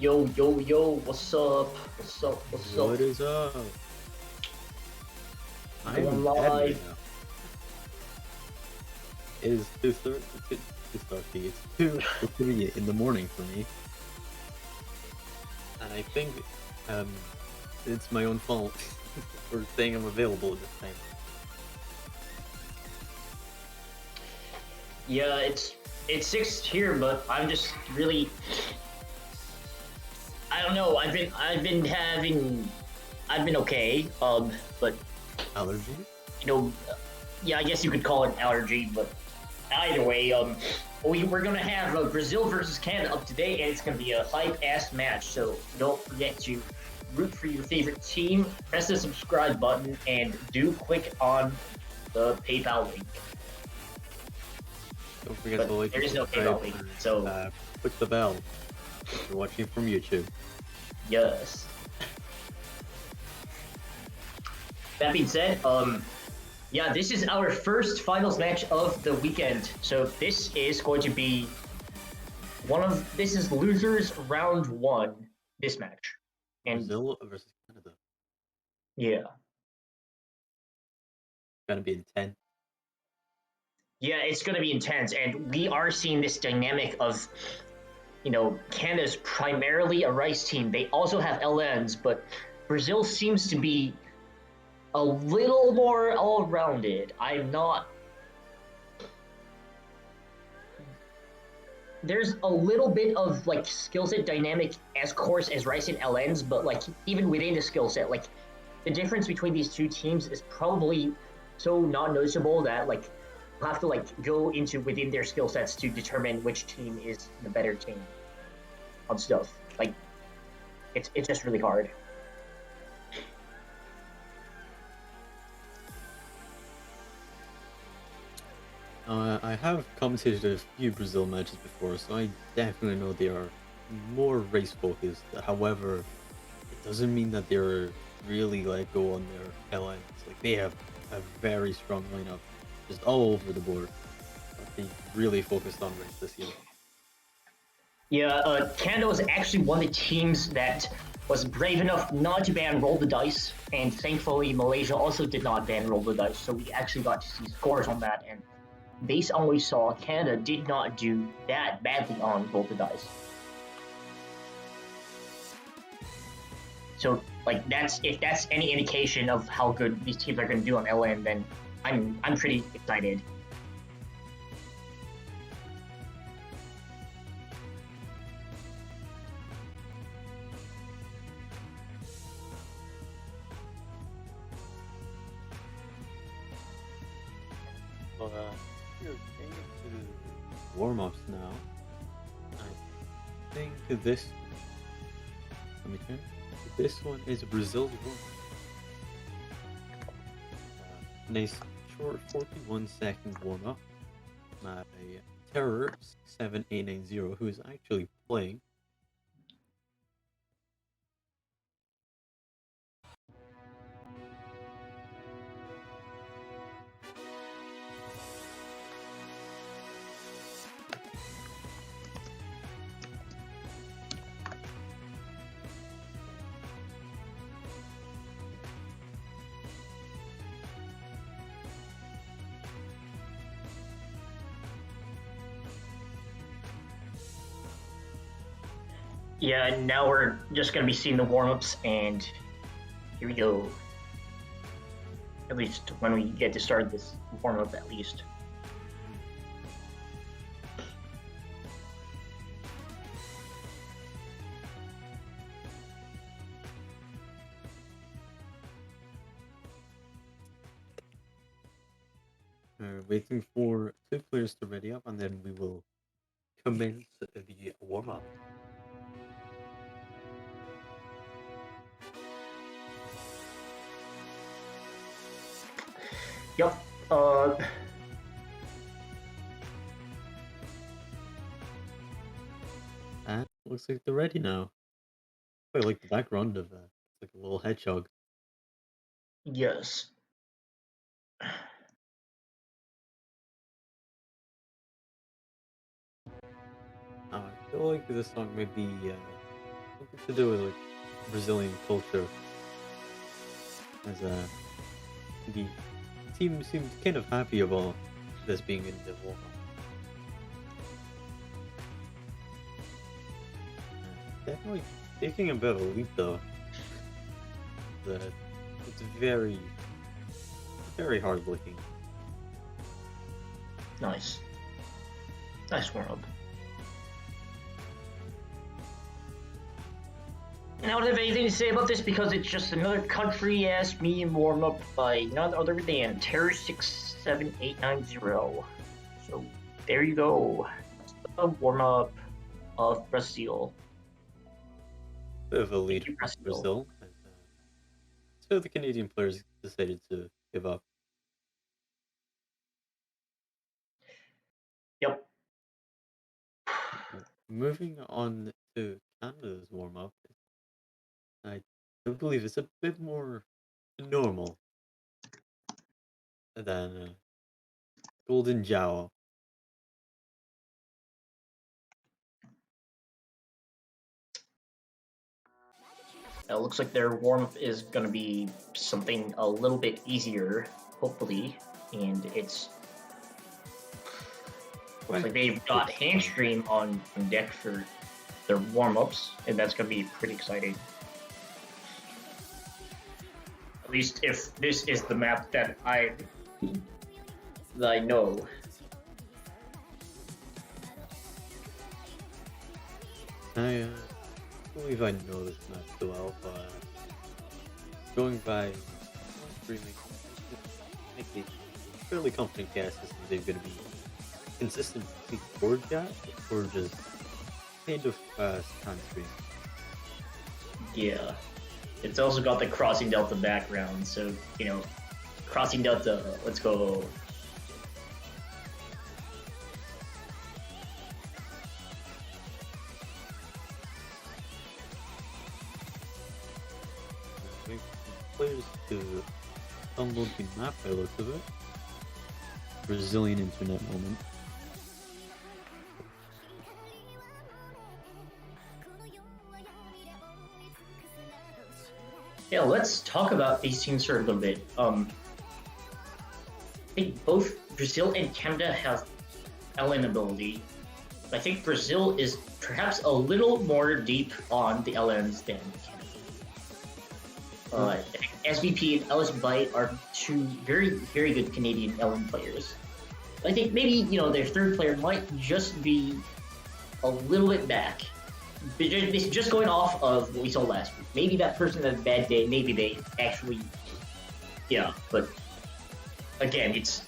Yo, yo, yo, what's up? What's up? What's up? What is up? We I'm going in bed right live. now. It is 2:30. It's 2:30. It's 2:03 in the morning for me, and I think um it's my own fault for saying I'm available at this time. Yeah, it's six here, but I'm just really I don't know. I've been okay. But Allergies? you know, yeah, I guess you could call it an allergy, but either way, we're gonna have Brazil versus Canada up today, and it's gonna be a hype ass match. So don't forget to root for your favorite team. Press the subscribe button, and do click on the PayPal link. Don't forget to But like there and is no subscribe PayPal link, and so click the bell if you're watching from YouTube. yes. That being said, yeah, this is our first finals match of the weekend. So this is going to be this is losers round one. This match, and Brazil versus Canada. yeah, Gonna be intense. yeah, it's going to be intense, and we are seeing this dynamic of Canada's primarily a rice team. They also have LNs, but Brazil seems to be a little more all-rounded. I'm not there's a little bit of like skill set dynamic as course as Rice and LNs, but like even within the skill set, like the difference between these two teams is probably so not noticeable that like you have to like go into within their skill sets to determine which team is the better team on stuff. Like it's just really hard. I have commentated a few Brazil matches before, so I definitely know they are more race focused. However, it doesn't mean that they're really let go on their LNs. Like they have a very strong lineup, just all over the board. They really focused on race this year. Yeah, Canada was actually one of the teams that was brave enough not to ban roll the dice, and thankfully Malaysia also did not ban roll the dice, so we actually got to see scores on that. And based on what we saw, Canada did not do that badly on roll the dice. So, like, that's if that's any indication of how good these teams are going to do on LN, then I'm pretty excited. But we're getting to warm ups now. I think this. Let me check. This one is Brazil's warm. Nice short 41-second warm up. My Terror 7890, who is actually playing. Yeah, now we're just going to be seeing the warm ups, and here we go. At least when we get to start this warm up, at least. Waiting for two players to ready up, and then we will commence the warm up. Yep. And looks like they're ready now. I like the background of it's like a little hedgehog. Yes. I feel like this song might be something to do with like Brazilian culture, as the team seemed kind of happy about this being in the warm up. Definitely taking a bit of a leap though. That it's very, very hard looking. Nice. Nice warm up. And I don't have anything to say about this because it's just another country ass meme warm up by none other than Terror67890. So there you go. A warm up of Brazil. Bit of a lead Thank you, for Brazil. And, so the Canadian players decided to give up. Yep. Moving on to Canada's warm up, I do believe it's a bit more normal than Golden Jowl. It looks like their warm up is going to be something a little bit easier, hopefully. And it's. Looks like they've got Handstream on deck for their warm ups, and that's going to be pretty exciting. At least if this is the map that I know. I believe I know this map so well, but going by streaming, I make a fairly confident guess is that they're going to be consistently board gap or just kind of fast time stream. Yeah. It's also got the Crossing Delta background, so, you know, Crossing Delta, let's go. Players to download the map by the looks of it. Brazilian internet moment. Yeah, let's talk about these teams for a little bit. I think both Brazil and Canada have LN ability. I think Brazil is perhaps a little more deep on the LNs than Canada. SVP and Ellis Byte are two very, very good Canadian LN players. I think maybe, you know, their third player might just be a little bit back. It's just going off of what we saw last week. Maybe that person had a bad day. Maybe they actually, yeah. But again, it's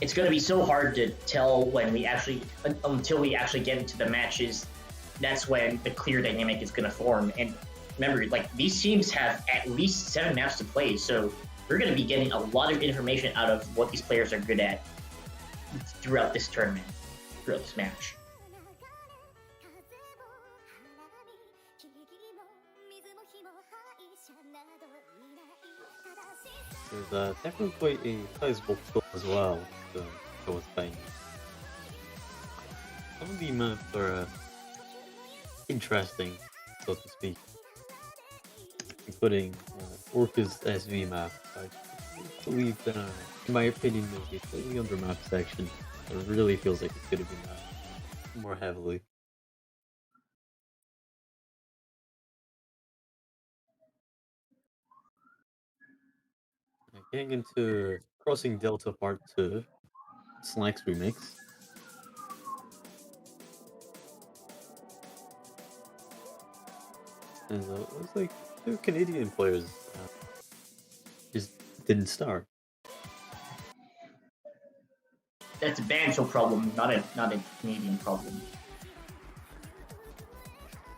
going to be so hard to tell when we actually until we actually get into the matches. That's when the clear dynamic is going to form. And remember, like these teams have at least 7 maps to play, so we're going to be getting a lot of information out of what these players are good at throughout this tournament, throughout this match. There's definitely quite a sizable pool as well to go with things. Some of the maps are interesting, so to speak, including Orca's SV map. I believe that, in my opinion, is a slightly under map section. It really feels like it's going to be mapped more heavily. Getting into Crossing Delta Part 2, Slacks remix. And it looks like 2 Canadian players just didn't start. That's a Banjo problem, not a Canadian problem.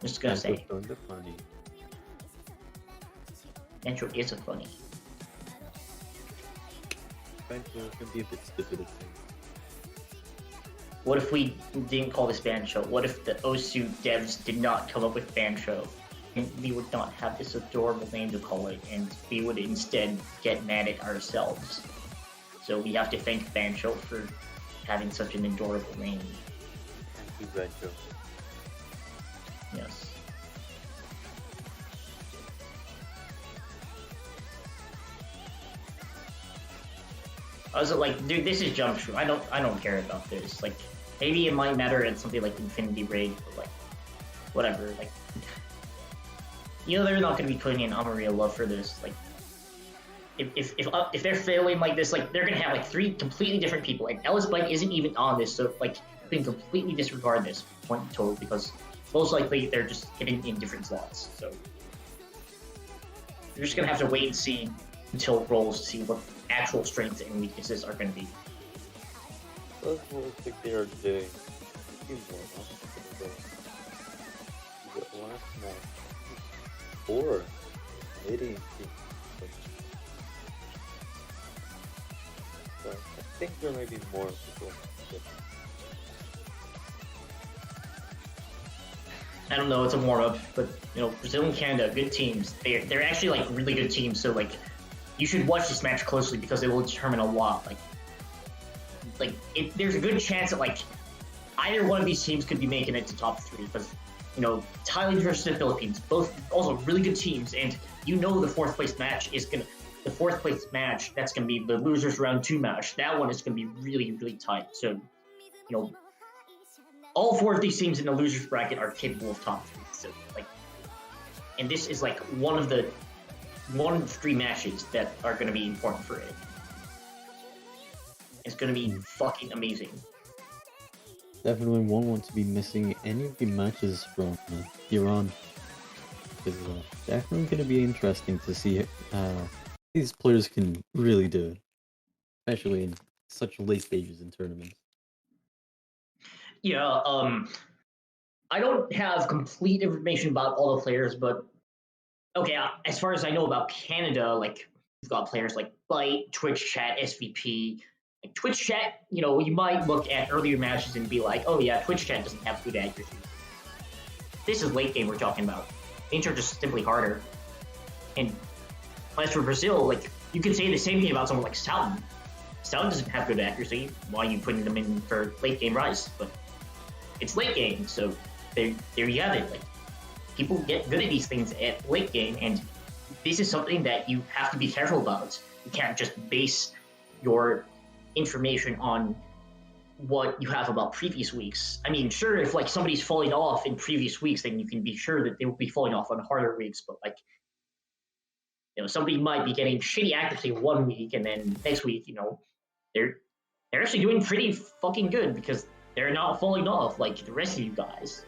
Just gonna say, Funny. Banjo is a funny. Banjo can be a bit stupid at times. What if we didn't call this Banjo? What if the Osu devs did not come up with Banjo? And we would not have this adorable name to call it, and we would instead get mad at ourselves. So we have to thank Banjo for having such an adorable name. Thank you, Banjo. Yes. I was like, dude, this is jump shoot. I don't care about this. Like, maybe it might matter at something like Infinity Raid, but like, whatever. Like, they're not gonna be putting in Amaria love for this. Like, if they're failing like this, like they're gonna have like 3 completely different people, and Ellis Blank isn't even on this, so like you can completely disregard this point total because most likely they're just hitting in different slots. So you're just gonna have to wait and see until it rolls to see what actual strengths and weaknesses are gonna be. Doesn't look like they are doing too more. The last match, 4 leading teams. So I think there may be more people. I don't know, it's a warm up, but Brazil and Canada, good teams. They're actually like really good teams. So like, you should watch this match closely because it will determine a lot. There's a good chance that like either one of these teams could be making it to top 3 because Thailand versus the Philippines, both also really good teams, and the fourth place match that's gonna be the losers round 2 match. That one is gonna be really, really tight. So all 4 of these teams in the losers bracket are capable of top 3. So like, and this is like one of the 3 matches that are gonna be important for it. It's gonna be fucking amazing. Definitely won't want to be missing any of the matches from Iran. It's definitely going to be interesting to see these players can really do, especially in such late stages in tournaments. Yeah, I don't have complete information about all the players, but okay, as far as I know about Canada, like we've got players like Byte, Twitch Chat, SVP. Like Twitch Chat, you might look at earlier matches and be like, oh yeah, Twitch Chat doesn't have good accuracy. This is late game we're talking about. Things are just simply harder. And as for Brazil, like you can say the same thing about someone like Stoughton. Stoughton doesn't have good accuracy. Why are you putting them in for late game Rise? But it's late game, so there you have it. Like people get good at these things at late game, and this is something that you have to be careful about. You can't just base your information on what you have about previous weeks. I mean, sure, if like somebody's falling off in previous weeks, then you can be sure that they will be falling off on harder weeks. But like, somebody might be getting shitty accuracy one week, and then next week, they're actually doing pretty fucking good because they're not falling off like the rest of you guys.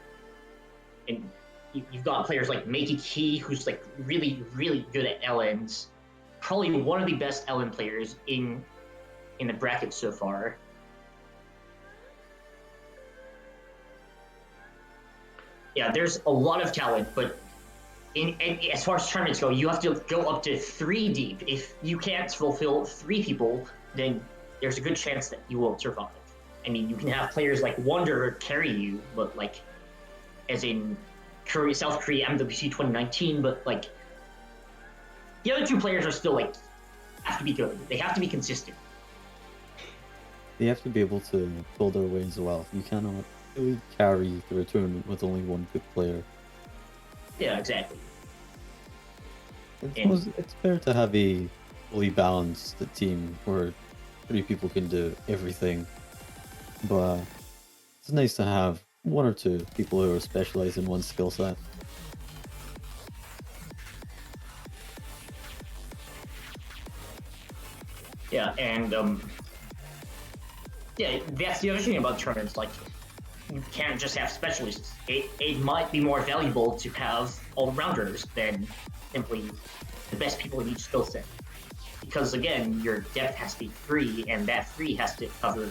And you've got players like Makey Key, who's like really, really good at LNs. Probably one of the best LN players in the bracket so far. Yeah, there's a lot of talent, but as far as tournaments go, you have to go up to 3 deep. If you can't fulfill 3 people, then there's a good chance that you won't survive. I mean, you can have players like Wonder carry you, but like, as in South Korea MWC 2019, but like, the other 2 players are still like, have to be good. They have to be consistent. They have to be able to pull their weight as well. You cannot really carry through a tournament with only one good player. Yeah, exactly. It's fair to have a fully balanced team where 3 people can do everything, but it's nice to have 1 or 2 people who are specialized in one skill set. Yeah, and yeah, that's the other thing about tournaments. Like, you can't just have specialists. It might be more valuable to have all-rounders than simply the best people in each skill set. Because again, your depth has to be 3, and that 3 has to cover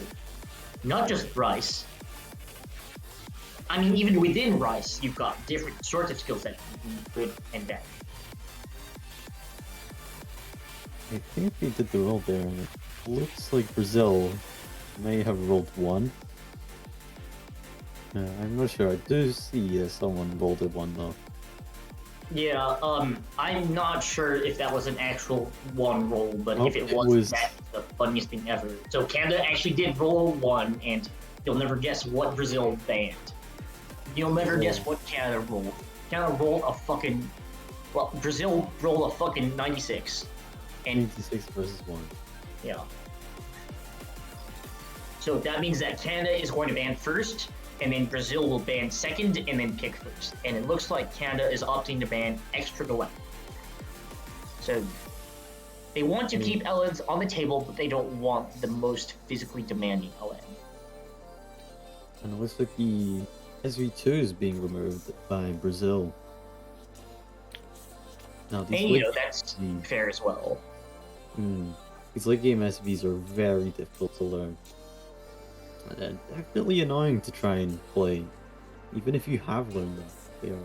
not just Rice. I mean, even within Rice, you've got different sorts of skill sets, good and bad. I think they did the roll there, and it looks like Brazil may have rolled 1. I'm not sure. I do see someone rolled a 1 though. Yeah, I'm not sure if that was an actual 1 roll, but if it was, that's the funniest thing ever. So Canada actually did roll 1, and you'll never guess what Brazil banned. You'll never guess what Canada rolled. Canada rolled a fucking... Well, Brazil rolled a fucking 96. And 96 versus 1. Yeah. So that means that Canada is going to ban first, and then Brazil will ban second, and then pick first. And it looks like Canada is opting to ban extra galactic. So they want to keep LNs on the table, but they don't want the most physically demanding LN. And it looks like the SV2 is being removed by Brazil. Now, these that's fair as well. These late game SVs are very difficult to learn. And definitely annoying to try and play. Even if you have learned them, they are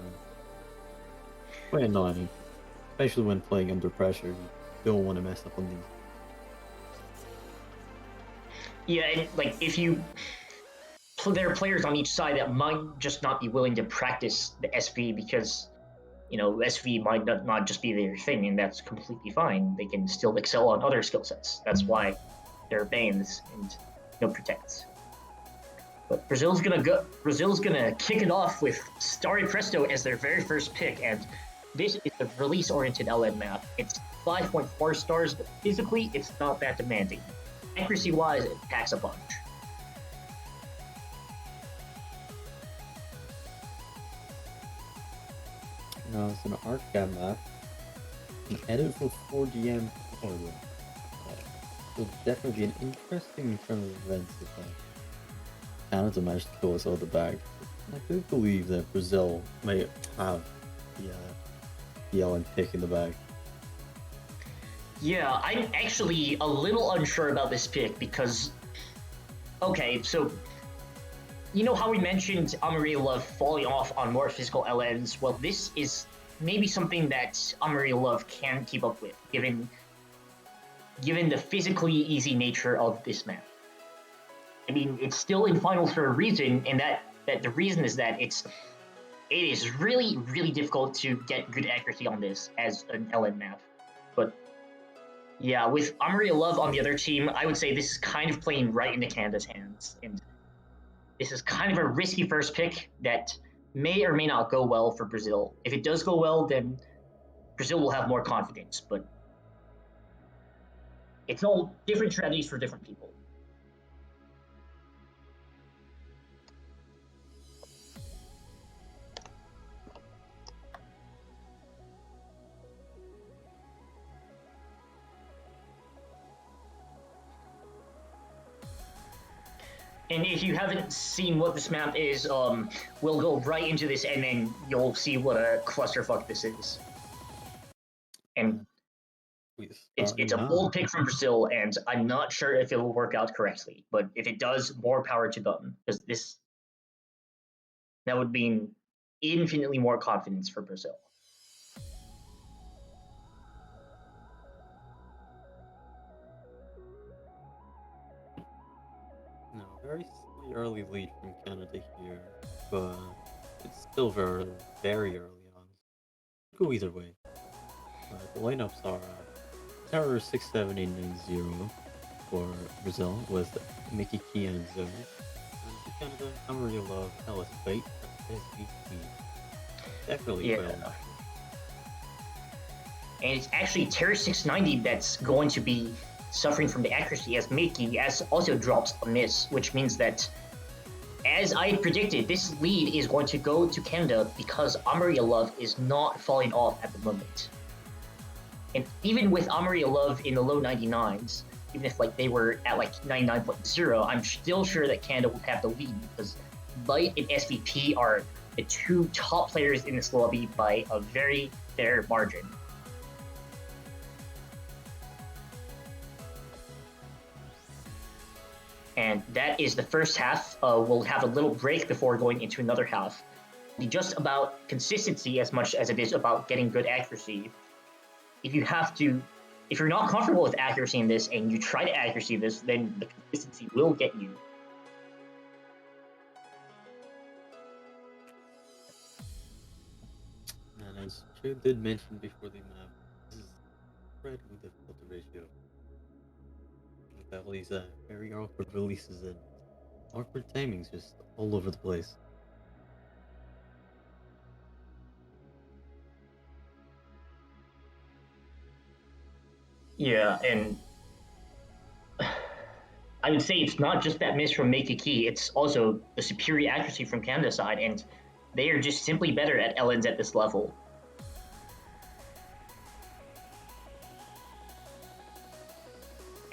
quite annoying. Especially when playing under pressure. You don't want to mess up on these. Yeah, and like if you... So there are players on each side that might just not be willing to practice the SV because, SV might not just be their thing, and that's completely fine. They can still excel on other skill sets. That's why there are bans and no protects. But Brazil's gonna kick it off with Starry Presto as their very first pick, and this is a release-oriented LN map. It's 5.4 stars, but physically it's not that demanding. Accuracy-wise, it packs a punch. Now it's an arcade map. The edit for 4DM hardware. So definitely an interesting turn of events if Canada managed to pull us out of the bag. I do believe that Brazil may have the LN pick in the bag. Yeah, I'm actually a little unsure about this pick because, okay, so you know how we mentioned Amarillo falling off on more physical LNs? Well, this is maybe something that Amarillo can keep up with, given the physically easy nature of this map. I mean, it's still in finals for a reason, and that the reason is that it is really, really difficult to get good accuracy on this as an LN map. But yeah, with Amarillo on the other team, I would say this is kind of playing right into Canada's hands, and this is kind of a risky first pick that may or may not go well for Brazil. If it does go well, then Brazil will have more confidence, but it's all different strategies for different people. And if you haven't seen what this map is, we'll go right into this, and then you'll see what a clusterfuck this is. And it's a bold pick from Brazil, and I'm not sure if it will work out correctly. But if it does, more power to them, because that would mean infinitely more confidence for Brazil. No, very early lead from Canada here, but it's still very, very early on. Go either way. The lineups are Terror 67890 for Brazil with Mickey Key and Zone. And for Canada, Amarillo, Ellis Bait, and SVP. Definitely yeah. And it's actually Terror 690 that's going to be suffering from the accuracy, as Mickey also drops a miss, which means that, as I predicted, this lead is going to go to Canada because Amarillo is not falling off at the moment. And even with Amarillo in the low 99s, even if they were at 99.0, I'm still sure that Canada will have the lead because Light and SVP are the two top players in this lobby by a very fair margin. And that is the first half. We'll have a little break before going into another half. It'll be just about consistency as much as it is about getting good accuracy. If you're not comfortable with accuracy in this and you try to accuracy this, then the consistency will get you. And as Joe did mention before the map, this is incredibly difficult to ratio. With all these very awkward releases and awkward timings just all over the place. Yeah, and I would say it's not just that miss from Make Key, it's also the superior accuracy from Canada's side, and they are just simply better at LNs at this level.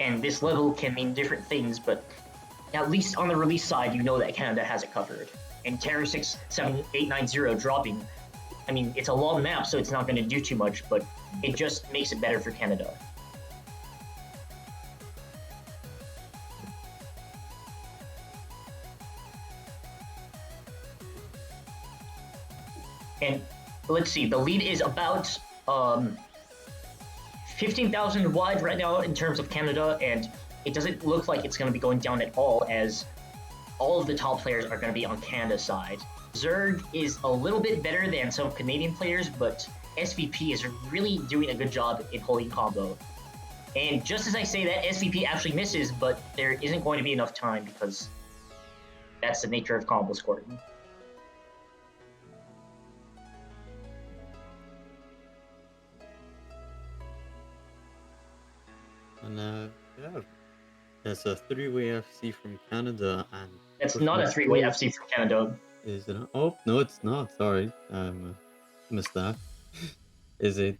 And this level can mean different things, but at least on the release side, you know that Canada has it covered. And Terra 67890 dropping, I mean, it's a long map, so it's not going to do too much, but it just makes it better for Canada. And let's see, the lead is about 15,000 wide right now in terms of Canada, and it doesn't look like it's going to be going down at all, as all of the top players are going to be on Canada's side. Zerg is a little bit better than some Canadian players, but SVP is really doing a good job in holding combo. And just as I say that, SVP actually misses, but there isn't going to be enough time because that's the nature of combo scoring. And yeah, there's a three-way FC from Canada, and It's not a three-way FC from Canada. Is it? Oh no, it's not. Sorry, missed that. Is it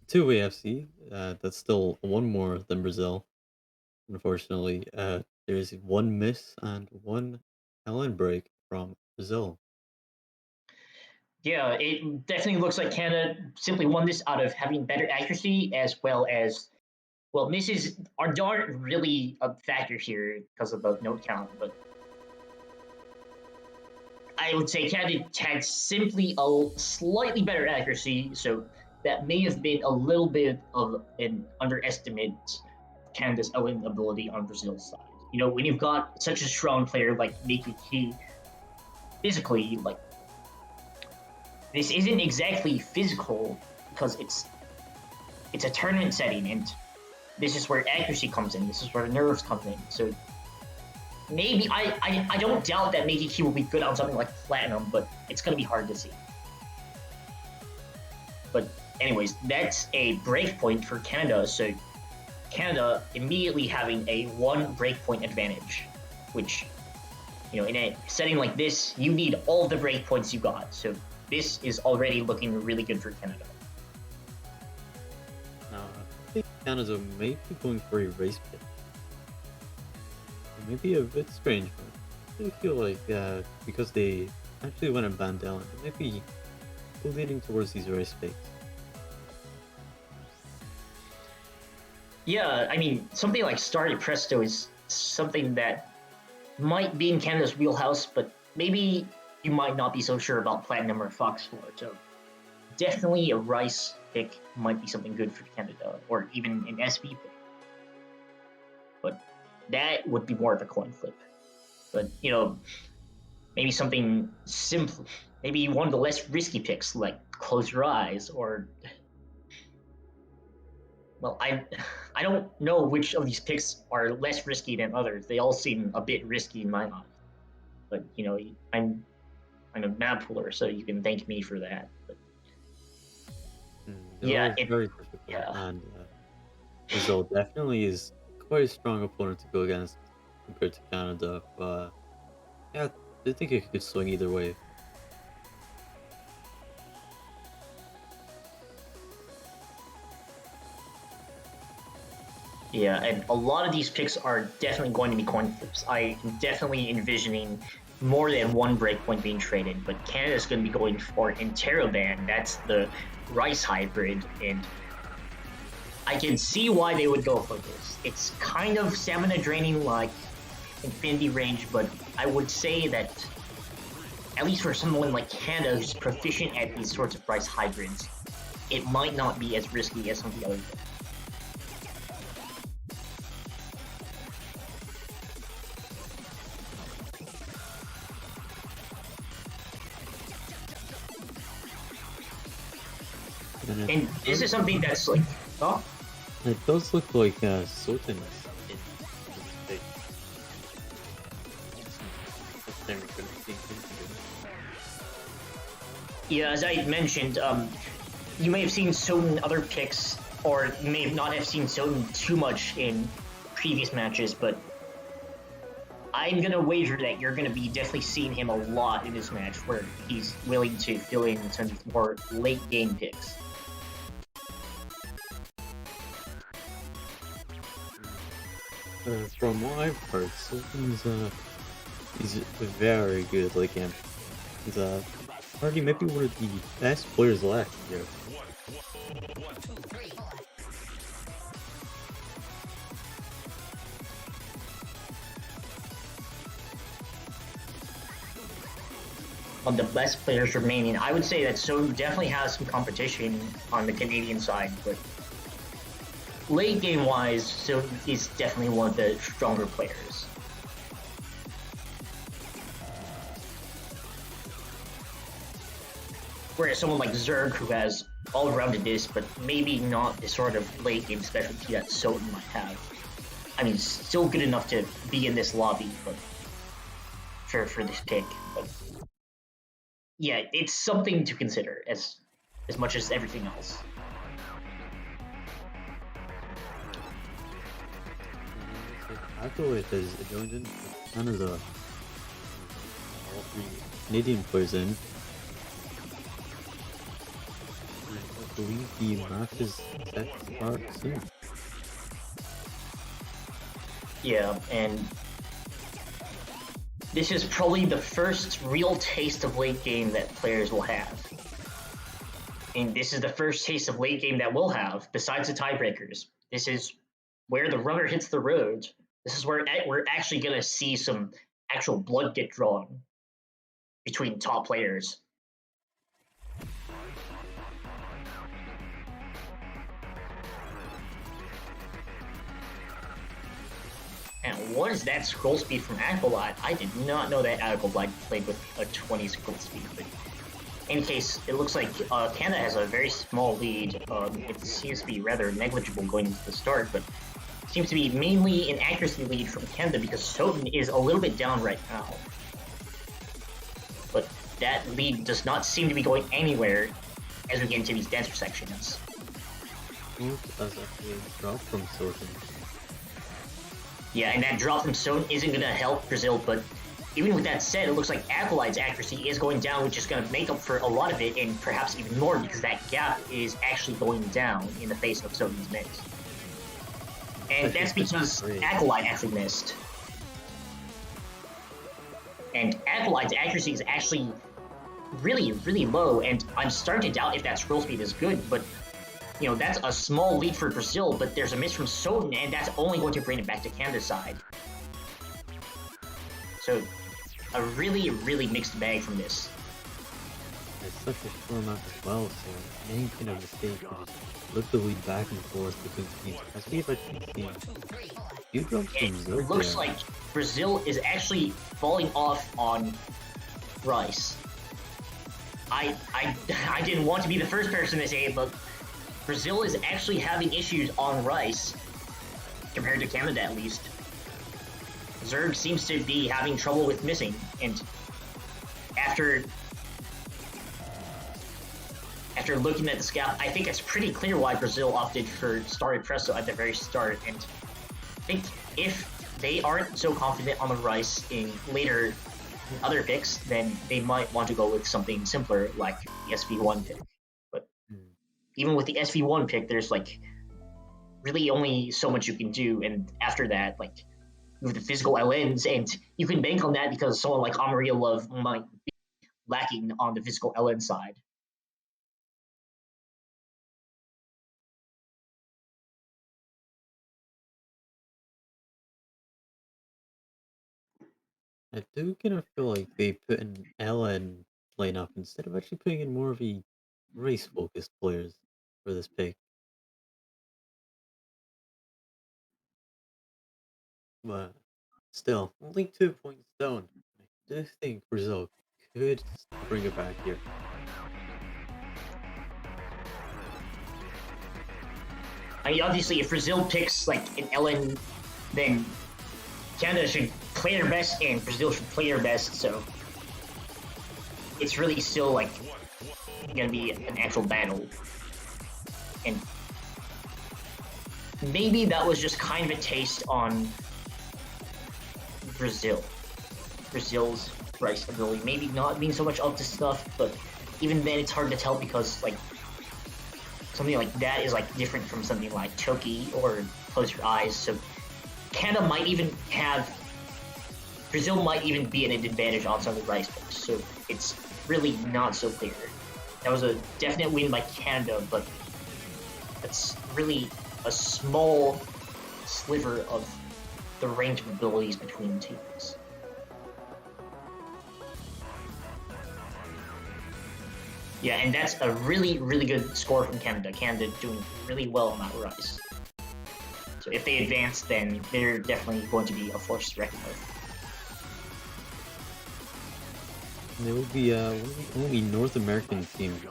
two-way FC? That's still one more than Brazil. Unfortunately, there's one miss and one LN break from Brazil. Yeah, it definitely looks like Canada simply won this out of having better accuracy as well as, well, misses aren't really a factor here because of the note count, but I would say Canada had simply a slightly better accuracy, so that may have been a little bit of an underestimate Canada's LN ability on Brazil's side. You know, when you've got such a strong player like Make Key, physically, like, this isn't exactly physical because it's a tournament setting, and this is where accuracy comes in. This is where nerves come in. So maybe I don't doubt that Make Key will be good on something like Platinum, but it's going to be hard to see. But anyways, that's a breakpoint for Canada. So Canada immediately having a 1 breakpoint advantage, which, you know, in a setting like this, you need all the breakpoints you got. So this is already looking really good for Canada. Now, I think Canada may be going for a race pick. It may be a bit strange, but I feel like because they actually went and banned Ellen, they might be leading towards these race picks. Yeah, I mean, something like Starry Presto is something that might be in Canada's wheelhouse, but maybe you might not be so sure about Platinum or Fox 4. So definitely a Rice pick might be something good for Canada, or even an SV pick. But that would be more of a coin flip. But, you know, maybe something simple, maybe one of the less risky picks, like Close Your Eyes, or... Well, I don't know which of these picks are less risky than others. They all seem a bit risky in my mind. But, you know, I'm a map puller, so you can thank me for that. But, yeah, very difficult. Yeah. And Brazil definitely is quite a strong opponent to go against compared to Canada. But yeah, I think it could swing either way. Yeah, and a lot of these picks are definitely going to be coin flips. I am definitely envisioning more than 1 breakpoint being traded, but Canada's going to be going for Interroban. That's the Rice hybrid, and I can see why they would go for this. It's kind of stamina draining like Infinity Range, but I would say that, at least for someone like Canada who's proficient at these sorts of Rice hybrids, it might not be as risky as some of the other picks. And this is something that's like, oh, It does look like Soten is in this pick. Yeah, as I mentioned, you may have seen Soden in other picks, or you may not have seen Soden too much in previous matches, but I'm gonna wager that you're gonna be definitely seeing him a lot in this match, where he's willing to fill in some more late game picks. From what I've heard, Sultan's he's very good late game. He's already maybe one of the best players left here. Of the best players remaining, I would say that Soden definitely has some competition on the Canadian side, but late game wise, Soden is definitely one of the stronger players. Whereas someone like Zerg, who has all-roundedness, but maybe not the sort of late game specialty that Soden might have. I mean, still good enough to be in this lobby, but for this pick. But yeah, it's something to consider as much as everything else. Acolyte has joined in Canada. All three Canadian players in. I believe the match is set to start soon. Yeah, and this is probably the first real taste of late game that players will have. And this is the first taste of late game that we'll have, besides the tiebreakers. This is where the rubber hits the road. This is where we're actually going to see some actual blood get drawn between top players. And what is that scroll speed from Acolyte? I did not know that Acolyte played with a 20 scroll speed. But in any case, it looks like Canada has a very small lead. It seems to be rather negligible going into the start, but seems to be mainly an accuracy lead from Canada because Soden is a little bit down right now. But that lead does not seem to be going anywhere as we get into these dancer sections. That's actually a drop from Soden. Yeah, and that drop from Soden isn't going to help Brazil, but even with that said, it looks like Acolyte's accuracy is going down, which is going to make up for a lot of it, and perhaps even more, because that gap is actually going down in the face of Soden's miss. And that's because Acolyte actually missed. And Acolyte's accuracy is actually really, really low, and I'm starting to doubt if that scroll speed is good, but you know, that's a small lead for Brazil, but there's a miss from Soden, and that's only going to bring it back to Canada's side. So, a really, really mixed bag from this. It's such a short map as well, so any kind of mistake could just flip the lead back and forth between teams. As we've actually seen, few drops from Brazil. It looks like Brazil is actually falling off on Rice. I didn't want to be the first person to say it, but Brazil is actually having issues on Rice, compared to Canada at least. Zerg seems to be having trouble with missing, and after looking at the scout, I think it's pretty clear why Brazil opted for started Presto at the very start, and I think if they aren't so confident on the Rice in later other picks, then they might want to go with something simpler like the SV1 pick. But even with the SV1 pick, there's like really only so much you can do, and after that, like you have the physical LNs, and you can bank on that because someone like Amaria Love might be lacking on the physical LN side. I do kind of feel like they put an LN lineup instead of actually putting in more of a race-focused players for this pick. But still, only 2 points down. I do think Brazil could bring it back here. I mean, obviously, if Brazil picks like an LN, then Canada should play their best, and Brazil should play their best. So it's really still like gonna be an actual battle, and maybe that was just kind of a taste on Brazil. Brazil's rice ability. Maybe not being so much up to stuff, but even then it's hard to tell because like something like that is like different from something like Choki or Close Your Eyes. So Canada might even have Brazil might even be an advantage on some of the rice picks. So it's really not so clear. That was a definite win by Canada, but that's really a small sliver of the range of abilities between teams. Yeah, and that's a really, really good score from Canada. Canada doing really well on that rise. So if they advance, then they're definitely going to be a force to reckon with. And they will be one of the only North American teams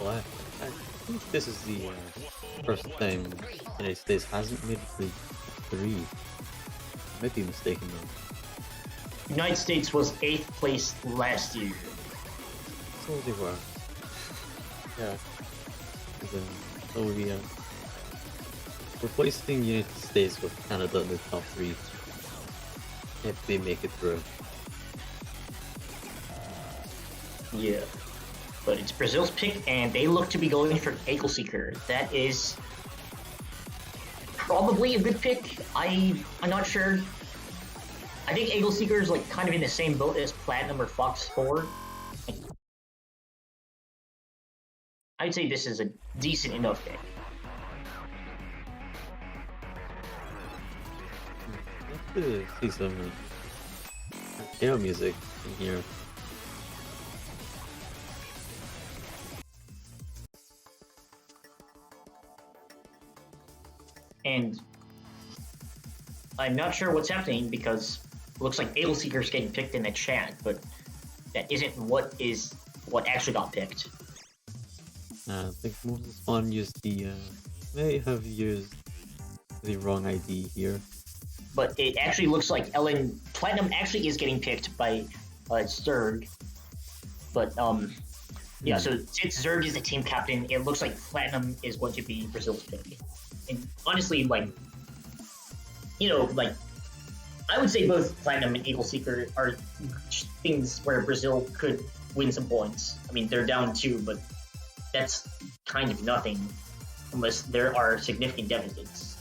left. I think this is the first time the United States hasn't made it to 3. I might be mistaken though. United States was 8th place last year. So they were. Yeah. So we replacing United States with Canada in the top 3 if they make it through. Yeah. But it's Brazil's pick, and they look to be going for Eagle Seeker. That is probably a good pick. I'm not sure. I think Eagle Seeker is like kind of in the same boat as Platinum or Fox 4. I'd say this is a decent enough pick. I'd like to see some piano music in here. And I'm not sure what's happening because it looks like Eagle Seeker is getting picked in the chat, but that isn't what actually got picked. I think Moses Spawn may have used the wrong ID here. But it actually looks like Platinum actually is getting picked by Zerg. But yeah, so since Zerg is the team captain, it looks like Platinum is going to be Brazil's pick. And honestly, like, I would say both Platinum and Eagle Seeker are things where Brazil could win some points. I mean, they're down 2, but that's kind of nothing unless there are significant deficits.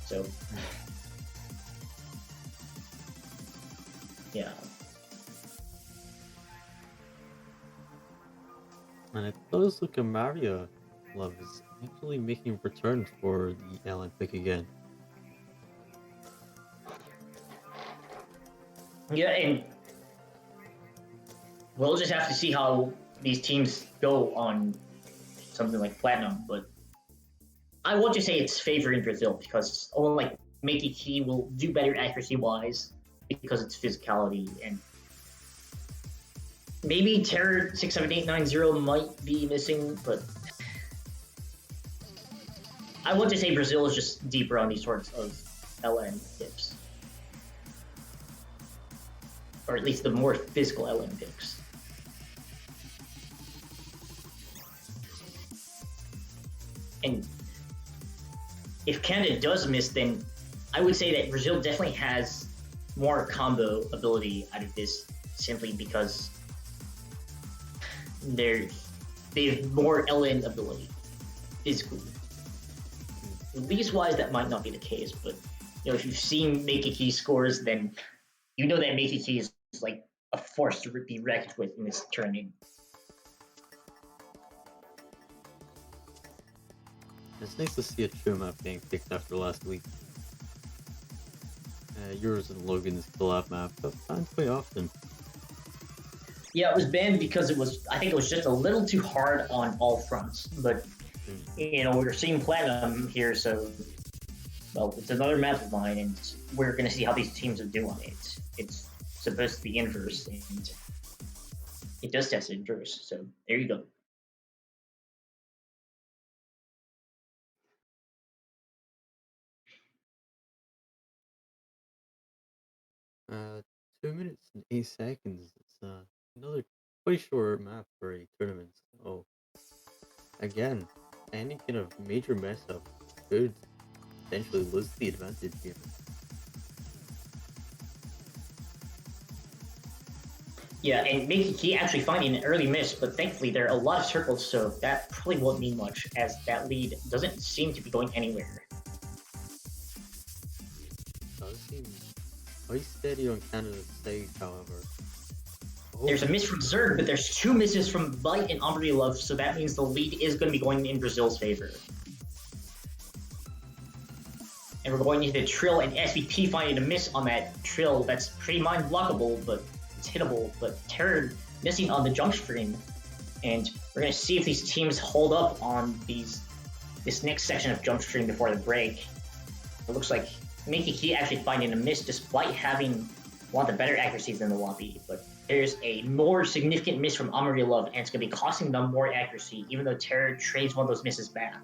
So, yeah. And it does look like Maria Love is actually making a return for the LN pick again. Yeah, and we'll just have to see how these teams go on something like Platinum, but I want to say it's favoring Brazil because only like Makey Key will do better accuracy-wise because it's physicality, and maybe Terror 67890 might be missing, but I want to say Brazil is just deeper on these sorts of LN picks. Or at least the more physical LN picks. And if Canada does miss, then I would say that Brazil definitely has more combo ability out of this simply because they have more LN ability physically. Least wise, that might not be the case, but if you've seen Makey scores, then you know that Makey is like a force to be reckoned with in this tournament. It's nice to see a true map being picked after last week. Yours and Logan's collab map got banned quite often. Yeah, it was banned because I think it was just a little too hard on all fronts. But, we're seeing Platinum here, so, well, it's another map of mine, and we're going to see how these teams are doing it. It's supposed to be inverse, and it does test inverse, so there you go. Uh, 2 minutes and 8 seconds. It's another quite short map for a tournament. Oh, again, any kind of major mess up could potentially lose the advantage here. Yeah, and Mickey Key actually finding an early miss, but thankfully there are a lot of circles, so that probably won't mean much, as that lead doesn't seem to be going anywhere. Does seem quite steady on Canada's side, however. Oh, There's a miss from Zerg, but there's two misses from Bite and Omri Love, so that means the lead is going to be going in Brazil's favor. And we're going into Trill, and SVP finding a miss on that Trill. That's pretty mind-blockable, but it's hittable. But Terror missing on the jump stream. And we're going to see if these teams hold up on this next section of jump stream before the break. It looks like Mickey Key actually finding a miss despite having one of the better accuracies in the lobby. But there's a more significant miss from Omri Love, and it's going to be costing them more accuracy, even though Terror trades one of those misses back.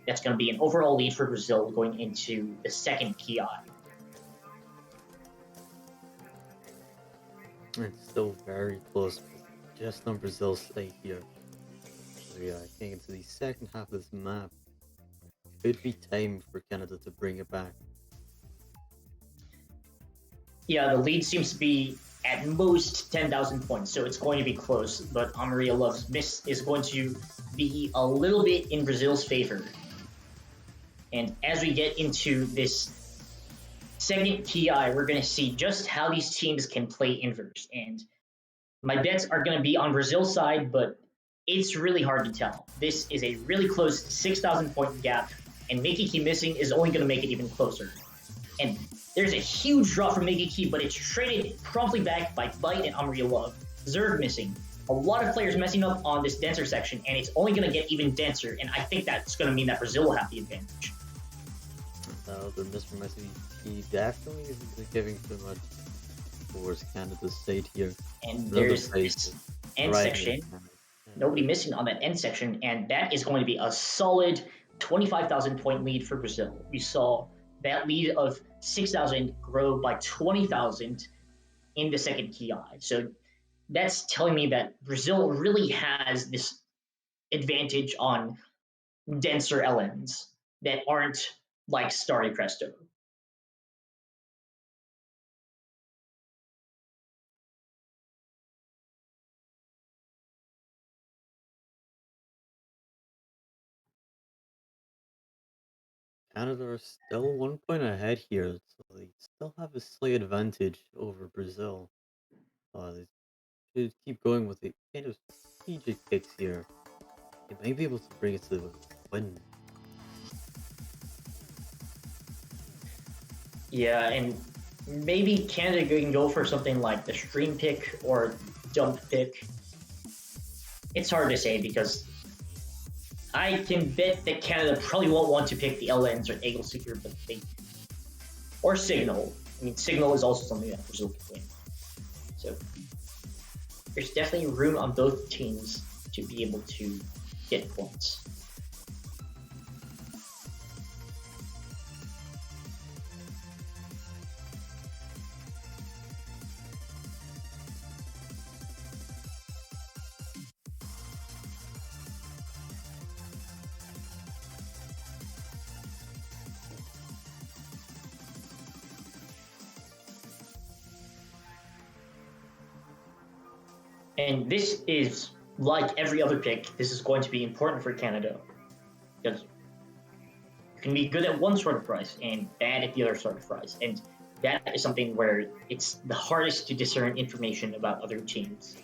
That's going to be an overall lead for Brazil going into the second PI. it's still very close, just on Brazil's side here. So yeah, I think into the second half of this map, could be time for Canada to bring it back. Yeah, the lead seems to be at most 10,000 points, so it's going to be close. But Amaria Love's miss is going to be a little bit in Brazil's favor. And as we get into this second PI, we're going to see just how these teams can play inverse. And my bets are going to be on Brazil's side, but it's really hard to tell. This is a really close 6,000 point gap, and Mickey Key missing is only going to make it even closer. And there's a huge drop from Mickey Key, but it's traded promptly back by Bite and Amaria Love. Zerg missing. A lot of players messing up on this denser section, and it's only going to get even denser, and I think that's going to mean that Brazil will have the advantage. The miss from SVP definitely isn't giving too much towards Canada's side here. And Another there's side this is end right section. here. Nobody missing on that end section, and that is going to be a solid 25,000 point lead for Brazil. We saw that lead of 6,000 grow by 20,000 in the second PI. So that's telling me that Brazil really has this advantage on denser LNs that aren't like Starry Presto. Canada are still 1 point ahead here, so they still have a slight advantage over Brazil. They should keep going with the kind of strategic picks here. They may be able to bring it to the win. Yeah, and maybe Canada can go for something like the stream pick or dump pick. It's hard to say because I can bet that Canada probably won't want to pick the LNs or Eagle Seeker, but or Signal. I mean, Signal is also something that Brazil can win. So there's definitely room on both teams to be able to get points. And this is like every other pick. This is going to be important for Canada because you can be good at one sort of price and bad at the other sort of price, and that is something where it's the hardest to discern information about other teams.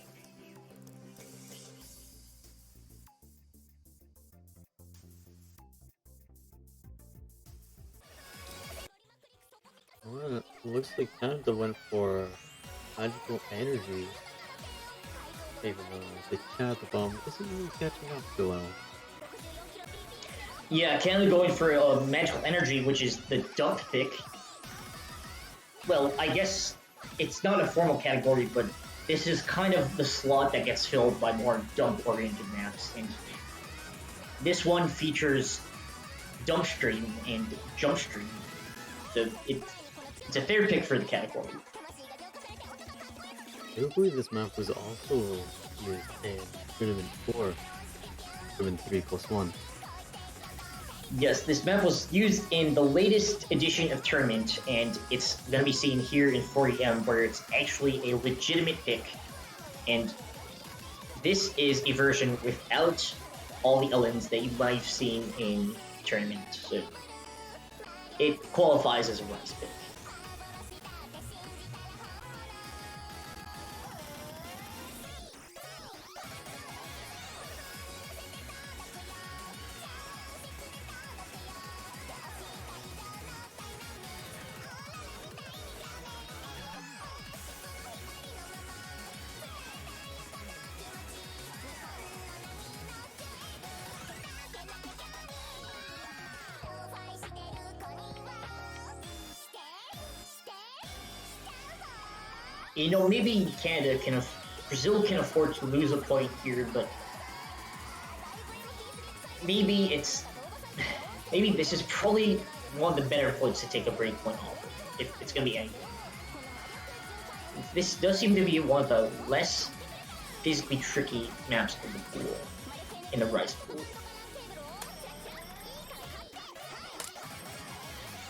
Well, it looks like Canada went for magical energy. Even though the Canada bomb isn't really catching up too well. Yeah, Canada going for a magical energy, which is the dump pick. Well, I guess it's not a formal category, but this is kind of the slot that gets filled by more dump-oriented maps. And this one features dump stream and jump stream, so it's a fair pick for the category. I believe this map was also used in Tournament 4, Tournament 3+1. Yes, this map was used in the latest edition of Tournament, and it's going to be seen here in 40M, where it's actually a legitimate pick and this is a version without all the LNs that you might have seen in tournaments. So it qualifies as a Rice pick. You know, maybe Brazil can afford to lose a point here, but maybe this is probably one of the better points to take a break point off of, if it's going to be anything. This does seem to be one of the less physically tricky maps in the pool, in the Rice pool.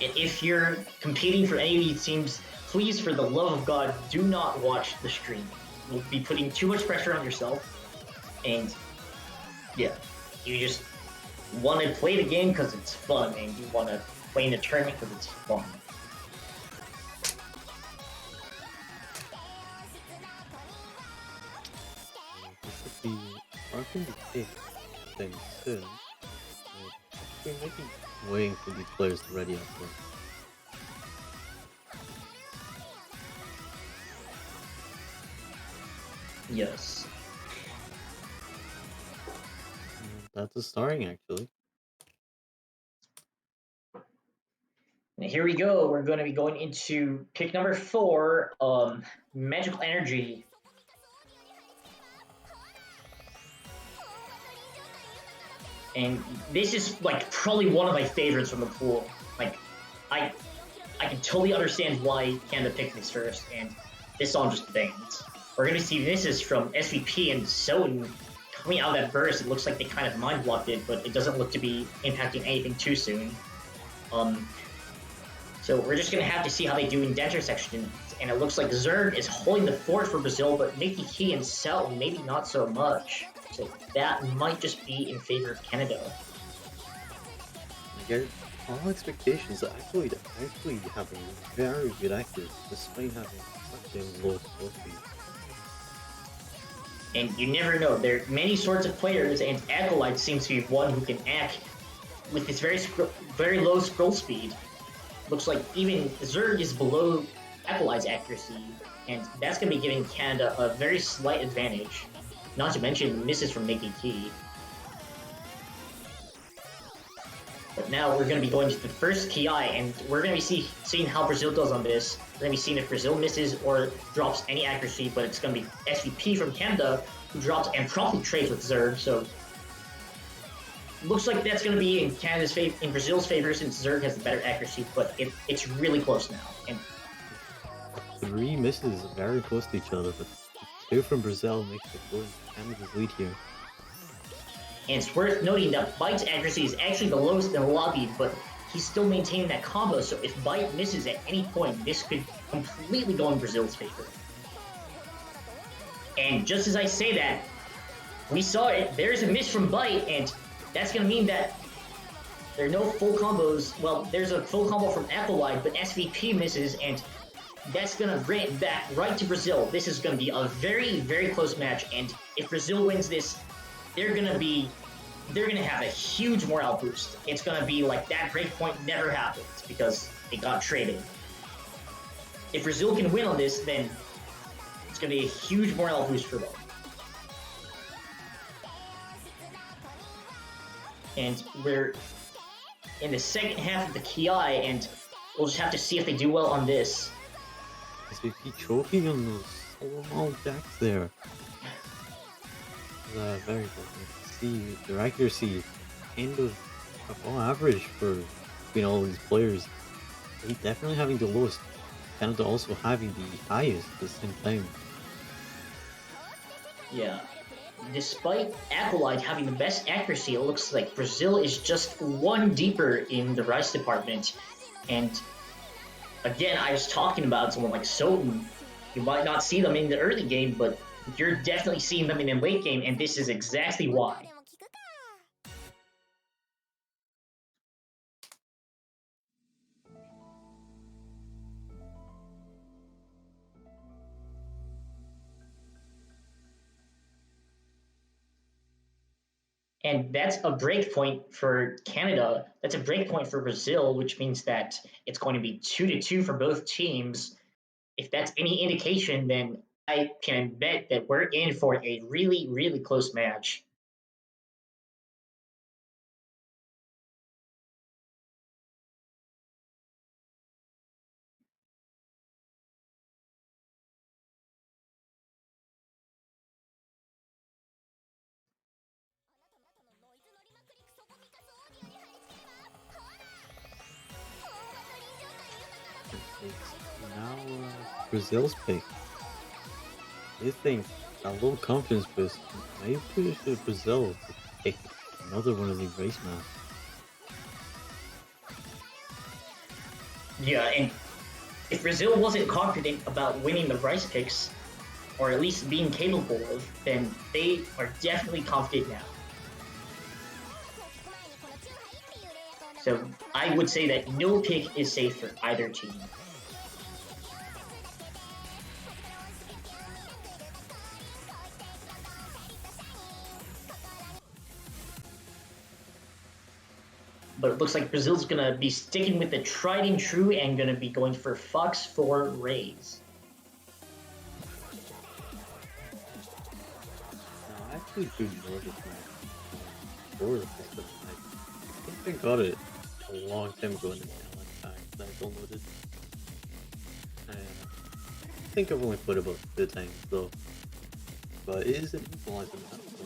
And if you're competing for any of these teams, please, for the love of God, do not watch the stream. You'll be putting too much pressure on yourself, and yeah, you just want to play the game because it's fun, and you want to play in the tournament because it's fun. I think the big thing soon. We're waiting for these players to ready up for. Yes. That's a starting, actually. And here we go. We're going to be going into pick number 4, Magical Energy. And this is like probably one of my favorites from the pool. Like, I can totally understand why Canada picked this first, and this song just bangs. We're gonna see this is from SVP and Soden coming out of that burst. It looks like they kind of mind blocked it, but it doesn't look to be impacting anything too soon. So we're just gonna have to see how they do in Denture section. And it looks like Zerg is holding the fort for Brazil, but Mickey Key and Selton maybe not so much. So that might just be in favor of Canada. Again, all expectations are actually having very good accuracy, despite having such a low skill speed. And you never know. There are many sorts of players, and Acolyte seems to be one who can act with this very low scroll speed. Looks like even Zerg is below Acolyte's accuracy, and that's going to be giving Canada a very slight advantage. Not to mention misses from Nikki Key. But now we're going to be going to the first KI, and we're going to be seeing how Brazil does on this. We're going to be seeing if Brazil misses or drops any accuracy, but it's going to be SVP from Canada who drops and promptly trades with Zerg, so looks like that's going to be in Brazil's favor since Zerg has the better accuracy, but it's really close now. And 3 misses very close to each other, but 2 from Brazil makes it good. Canada's lead here. And it's worth noting that Bite's accuracy is actually the lowest in the lobby, but he's still maintaining that combo, so if Bite misses at any point, this could completely go in Brazil's favor. And just as I say that, we saw it, there's a miss from Bite, and that's going to mean that there are no full combos. Well, there's a full combo from Applewide, but SVP misses, and that's going to bring it back right to Brazil. This is going to be a very, very close match, and if Brazil wins this, they're going to have a huge morale boost. It's going to be like that breakpoint never happened because it got traded. If Brazil can win on this, then it's going to be a huge morale boost for them. And we're in the second half of the Ki, and we'll just have to see if they do well on this. SVP choking on those small jacks there. Very good. See their accuracy kind of above average for between all these players. They definitely having the lowest, Canada also having the highest at the same time. Yeah. Despite Acolyte having the best accuracy, it looks like Brazil is just one deeper in the Rice department. And again, I was talking about someone like Soden. You might not see them in the early game, but you're definitely seeing them in the late game, and this is exactly why. And that's a break point for Canada. That's a break point for Brazil, which means that it's going to be 2-2 for both teams. If that's any indication, then I can bet that we're in for a really, really close match. It's now Brazil's pick. They think a little confidence boost may push Brazil to pick another one of the race maps. Yeah, and if Brazil wasn't confident about winning the rice picks, or at least being capable of, then they are definitely confident now. So I would say that no pick is safe for either team. But it looks like Brazil's gonna be sticking with the tried and true and gonna be going for Fox 4 Rays. I actually do know this map for the first time. I think I got it a long time ago in the challenge pack that I downloaded. I think I've only played about 2 times though. But it is an equalizer map, so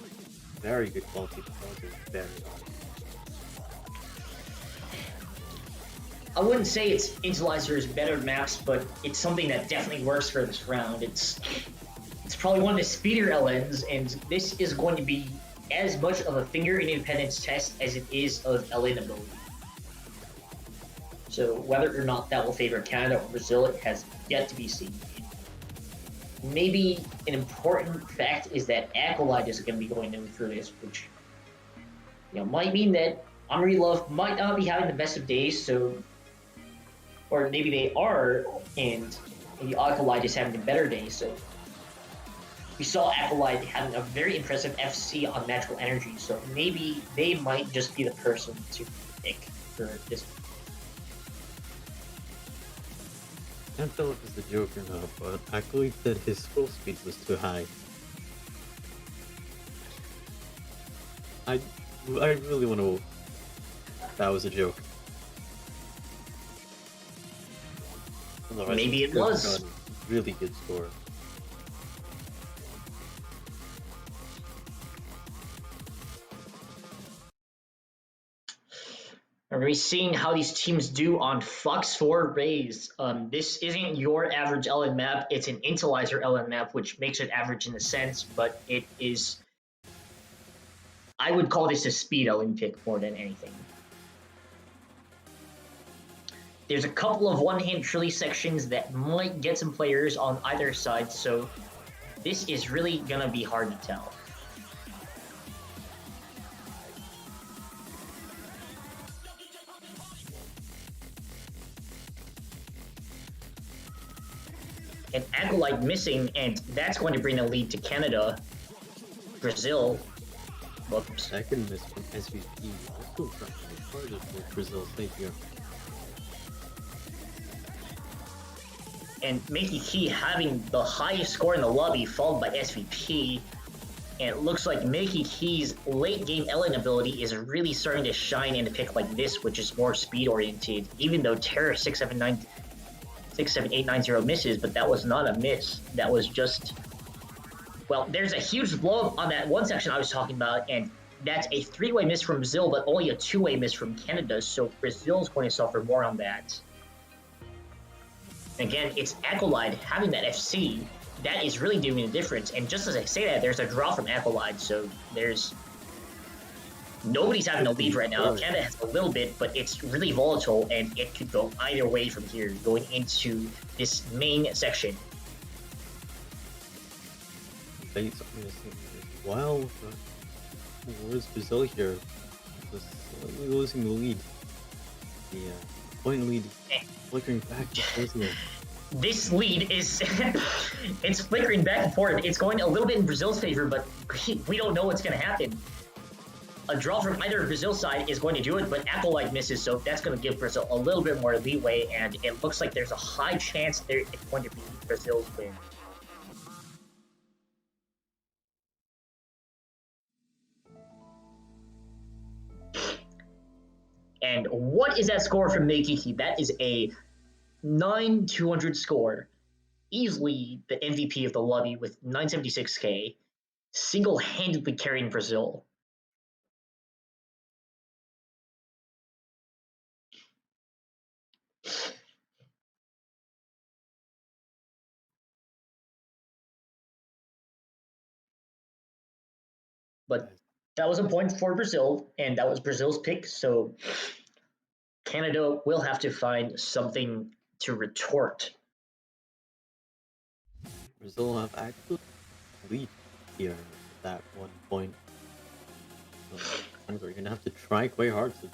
very good quality because it's very hard. I wouldn't say it's Equalizer's better maps, but it's something that definitely works for this round. It's probably one of the speedier LNs, and this is going to be as much of a finger independence test as it is of LN ability. So whether or not that will favor Canada or Brazil, it has yet to be seen. Maybe an important fact is that Acolyte is going to be going in through this, which might mean that Omri Love might not be having the best of days, so or maybe they are, and maybe Acolyte is having a better day. So we saw Acolyte having a very impressive FC on Magical Energy, so maybe they might just be the person to pick for this. I can't tell if it's the Joker or not, but I believe that his full speed was too high. I really want to know if that was a joke. Otherwise, Maybe it was. Really good score. Are we seeing how these teams do on Fox 4 Rays? This isn't your average LN map, it's an Intellizer LN map, which makes it average in a sense, but it is... I would call this a speed LN pick more than anything. There's a couple of one-hand Trilly sections that might get some players on either side, so this is really gonna be hard to tell. And Acolyte missing, and that's going to bring the lead to Canada. Brazil. Whoops. Second miss from SVP. Also trying harder for Brazil. Thank you. And Makey Key having the highest score in the lobby, followed by SVP. And it looks like Makey Key's late game LN ability is really starting to shine in a pick like this, which is more speed oriented, even though Terra 67890 misses, but that was not a miss. That was just... Well, there's a huge blow up on that one section I was talking about, and that's a 3-way miss from Brazil, but only a 2-way miss from Canada, so Brazil's going to suffer more on that. Again, it's Acolyte having that FC. That is really doing a difference. And just as I say that, there's a draw from Acolyte, so there's... Nobody's having a lead right now. Canada has a little bit, but it's really volatile, and it could go either way from here, going into this main section. face obviously as well, but where's Brazil here? Just slightly losing the lead. The point lead flickering back and forth again. This lead is it's flickering back and forth. It's going a little bit in Brazil's favor, but we don't know what's going to happen. A draw from either Brazil's side is going to do it, but Acolyte misses, so that's going to give Brazil a little bit more leeway, and it looks like there's a high chance it's going to be Brazil's win. And what is that score from Meikiki? That is a 9,200 score. Easily the MVP of the lobby with 976k. Single-handedly carrying Brazil. But that was a point for Brazil, and that was Brazil's pick, so Canada will have to find something to retort. Brazil have actually lead here at that 1 point. So you're gonna have to try quite hard to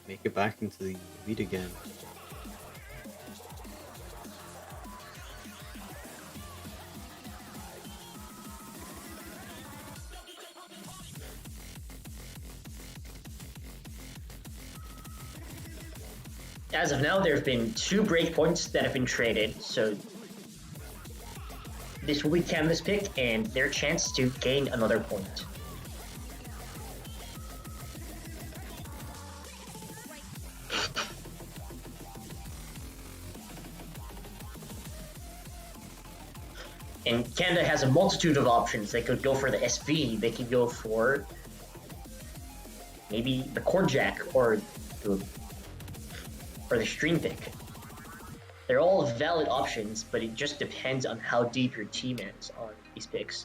make it back into the lead again. As of now, there have been 2 breakpoints that have been traded, so this will be Canada's pick and their chance to gain another point. And Canada has a multitude of options. They could go for the SV, they could go for maybe the Cord Jack or the Stream Pick. They're all valid options, but it just depends on how deep your team is on these picks.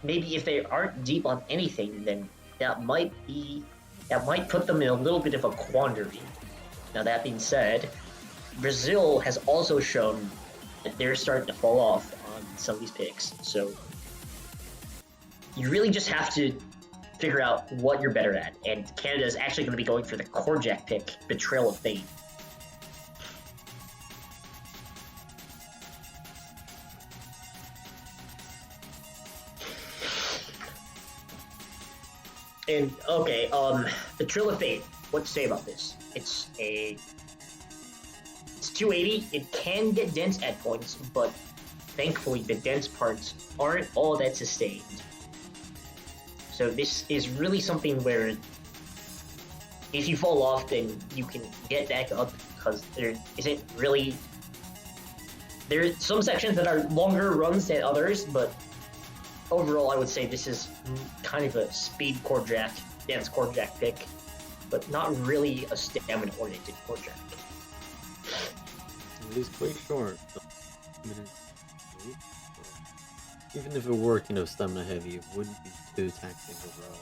Maybe if they aren't deep on anything, then that might put them in a little bit of a quandary. Now that being said, Brazil has also shown that they're starting to fall off on some of these picks. So you really just have to figure out what you're better at. And Canada is actually going to be going for the Cord Jack pick, Betrayal of Fate. And okay, Betrayal of Fate. What to say about this? It's 280. It can get dense at points, but thankfully the dense parts aren't all that sustained. So this is really something where if you fall off, then you can get back up because there isn't really... There are some sections that are longer runs than others, but overall I would say this is kind of a speed Cord Jack, dance Cord Jack pick, but not really a stamina-oriented Cord Jack. It is quite short. Even if it were kind of stamina heavy, it wouldn't be too taxing overall.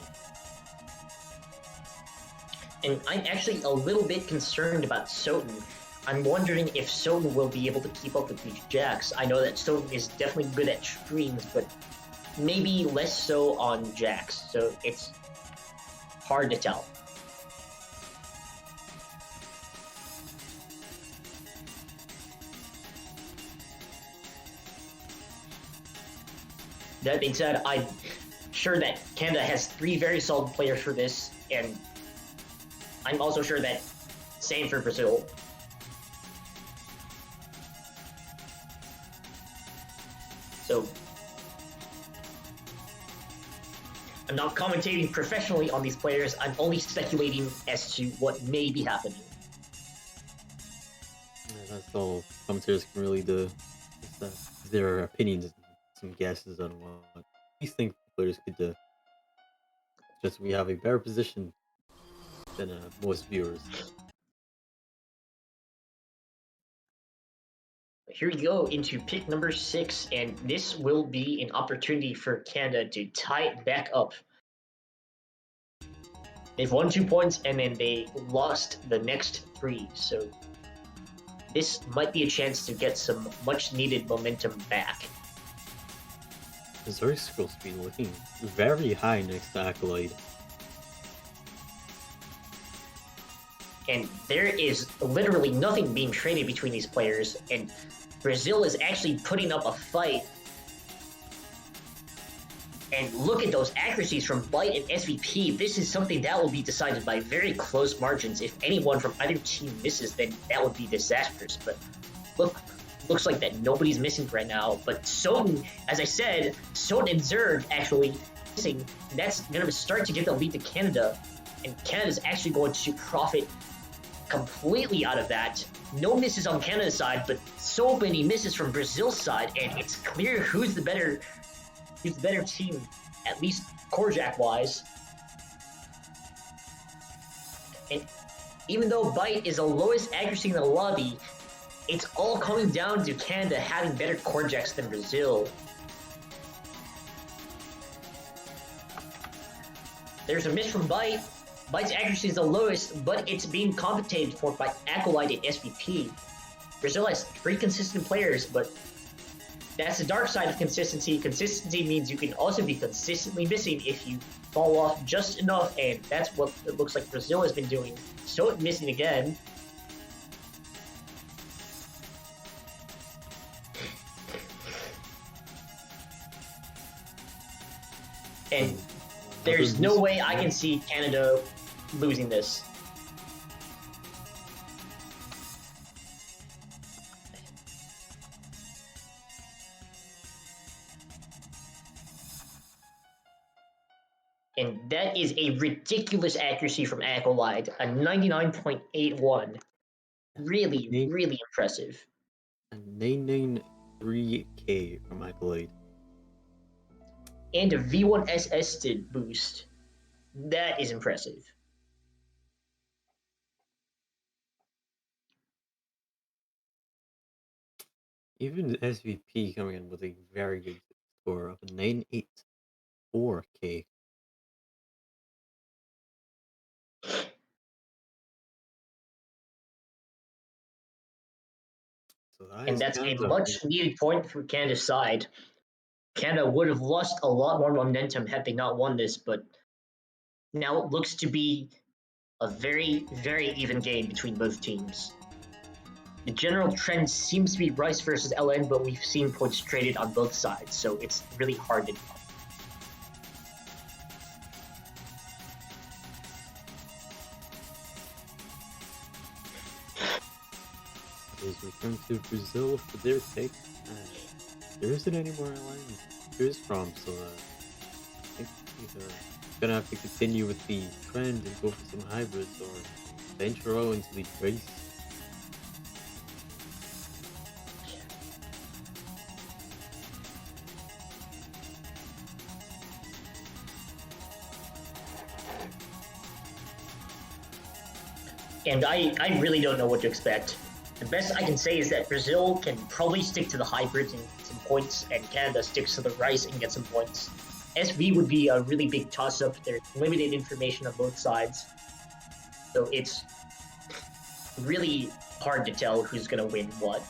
And I'm actually a little bit concerned about Soten. I'm wondering if Soten will be able to keep up with these jacks. I know that Soten is definitely good at streams, but maybe less so on jacks, so it's hard to tell. That being said, I'm sure that Canada has 3 very solid players for this, and I'm also sure that same for Brazil. So I'm not commentating professionally on these players, I'm only speculating as to what may be happening. Yeah, that's all commentators can really do. It's their opinions and some guesses on what we think players could do. Just we have a better position than most viewers. Here we go into pick number 6, and this will be an opportunity for Canada to tie it back up. They've won 2 points, and then they lost the next 3, so this might be a chance to get some much-needed momentum back. Zergscroll speed looking very high next to Acolyte. And there is literally nothing being traded between these players, and Brazil is actually putting up a fight. And look at those accuracies from Byte and SVP. This is something that will be decided by very close margins. If anyone from either team misses, then that would be disastrous. But looks like that nobody's missing right now. But Soden, as I said, Soden and Zerg actually missing. That's going to start to give the lead to Canada. And Canada's actually going to profit completely out of that. No misses on Canada's side, but so many misses from Brazil's side, and it's clear who's the better team, at least Korjak wise. And even though Byte is the lowest accuracy in the lobby, it's all coming down to Canada having better Korjaks than Brazil. There's a miss from Byte. Byte's accuracy is the lowest, but it's being compensated for by Acolyte and SVP. Brazil has 3 consistent players, but that's the dark side of consistency. Consistency means you can also be consistently missing if you fall off just enough, and that's what it looks like Brazil has been doing. So missing again. And there's no way I can see Canada losing this. And that is a ridiculous accuracy from Acolyte, a 99.81. Really, really impressive. And 993k from Acolyte. And a V1 SS boost. That is impressive. Even SVP coming in with a very good score of 984k. So that's a much needed point for Canada's side. Canada would have lost a lot more momentum had they not won this, but now it looks to be a very, very even game between both teams. The general trend seems to be Rice versus LN, but we've seen points traded on both sides, so it's really hard to tell. Is returned to Brazil for their pick. There isn't any more LN to choose from, so I think either gonna have to continue with the trend and go for some hybrids or venture out into the race. And I really don't know what to expect. The best I can say is that Brazil can probably stick to the hybrids and get some points, and Canada sticks to the rice and get some points. SV would be a really big toss-up. There's limited information on both sides. So it's really hard to tell who's going to win what.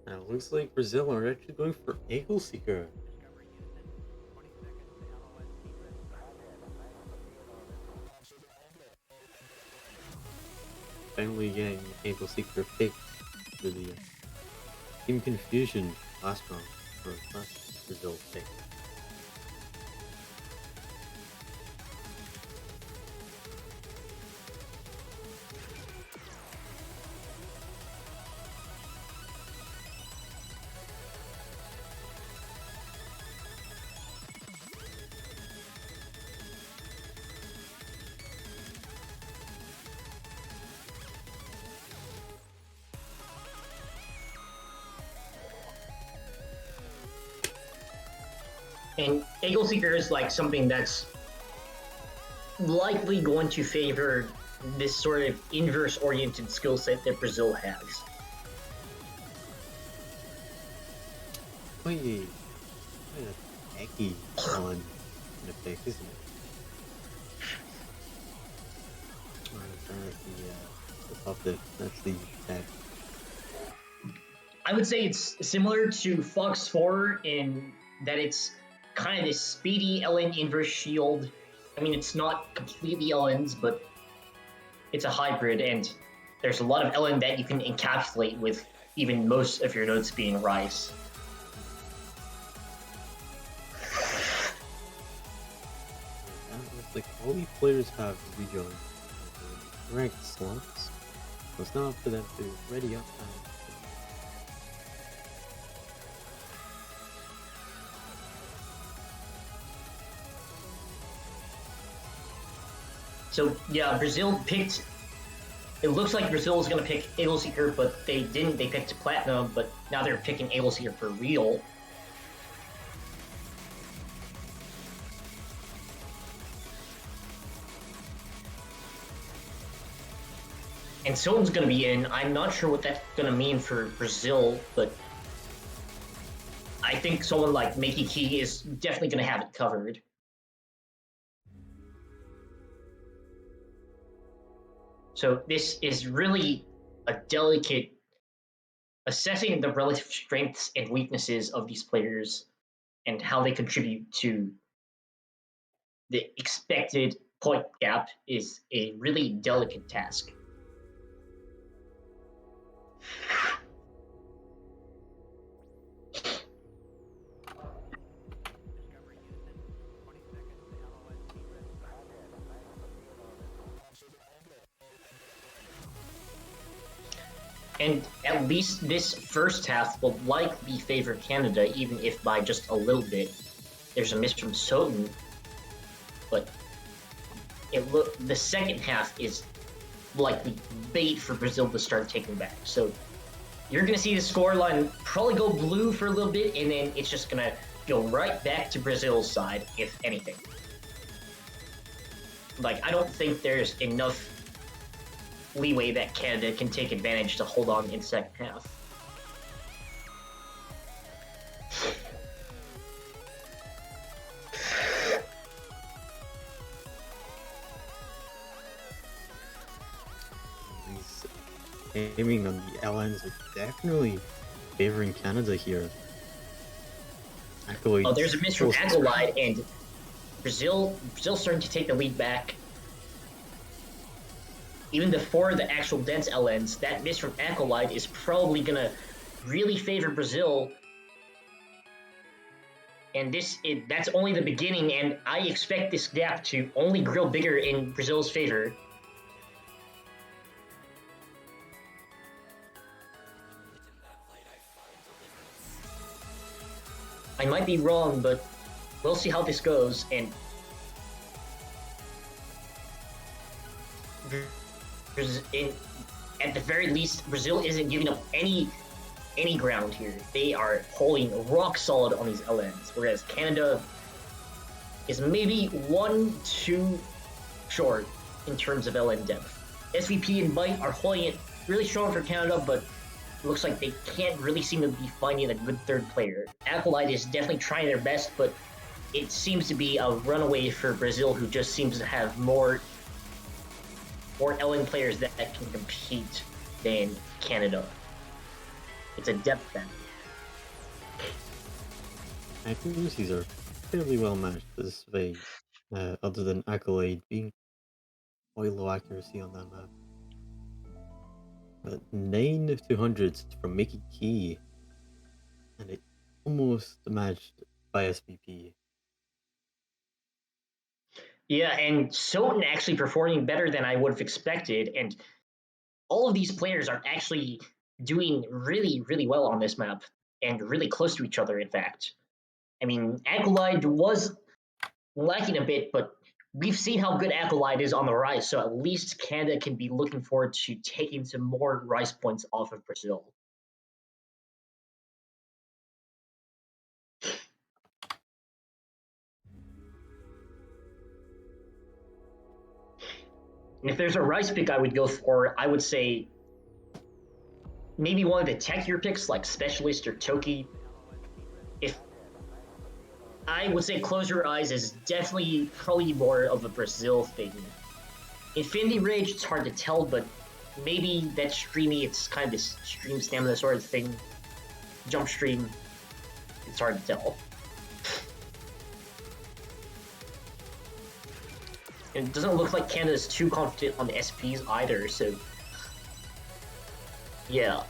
Now it looks like Brazil are actually going for Eagle Seeker. Finally getting Eagle Seeker picked for the Team Confusion last round for last Brazil pick. And Eagle Seeker is like something that's likely going to favor this sort of inverse-oriented skill set that Brazil has. Quite a techy Ellen in effect, isn't it? The top diff, that's the tech. I would say it's similar to Fox 4 in that it's kind of this speedy Ellen inverse shield. I mean, it's not completely Ellen's, but it's a hybrid, and there's a lot of Ellen that you can encapsulate with even most of your notes being Rice. Like all these players have rejoined ranked slots, so it's not up to them to ready up and So yeah, Brazil picked. It looks like Brazil is going to pick Able Seeker, but they didn't. They picked Platinum, but now they're picking Able Seeker for real. And Soton's going to be in. I'm not sure what that's going to mean for Brazil, but I think someone like Makey Key is definitely going to have it covered. So this is really a delicate assessing the relative strengths and weaknesses of these players and how they contribute to the expected point gap is a really delicate task. And at least this first half will likely favor Canada, even if by just a little bit. There's a miss from Soton, but the second half is likely bait for Brazil to start taking back. So you're going to see the scoreline probably go blue for a little bit, and then it's just going to go right back to Brazil's side, if anything. Like, I don't think there's enough leeway that Canada can take advantage to hold on in second half. Aiming on the LNs are definitely favoring Canada here. Acolyte. Oh, there's a miss from Acolyte, and Brazil starting to take the lead back. Even before the actual dense LNs, that miss from Acolyte is probably going to really favor Brazil. And that's only the beginning, and I expect this gap to only grow bigger in Brazil's favor. I might be wrong, but we'll see how this goes. And at the very least, Brazil isn't giving up any ground here. They are holding rock solid on these LNs, whereas Canada is maybe 1-2 short in terms of LN depth. SVP and Bite are holding it really strong for Canada, but it looks like they can't really seem to be finding a good third player. Acolyte is definitely trying their best, but it seems to be a runaway for Brazil, who just seems to have more LN players that can compete than Canada. It's a depth battle. I think these are fairly well matched this way, other than Accolade being quite low accuracy on that map. But 9 of 200s from Mickey Key, and it almost matched by SVP. Yeah, and Soton actually performing better than I would have expected, and all of these players are actually doing really, really well on this map, and really close to each other, in fact. I mean, Acolyte was lacking a bit, but we've seen how good Acolyte is on the rise, so at least Canada can be looking forward to taking some more rise points off of Brazil. And if there's a Rice pick I would go for, I would say maybe one of the techier picks like Specialist or Toki. If I would say Close Your Eyes is definitely probably more of a Brazil thing. Infinity Rage, it's hard to tell, but maybe that streamy, it's kind of this stream stamina sort of thing. Jump stream, it's hard to tell. And it doesn't look like Canada's too confident on the SPs either, so yeah,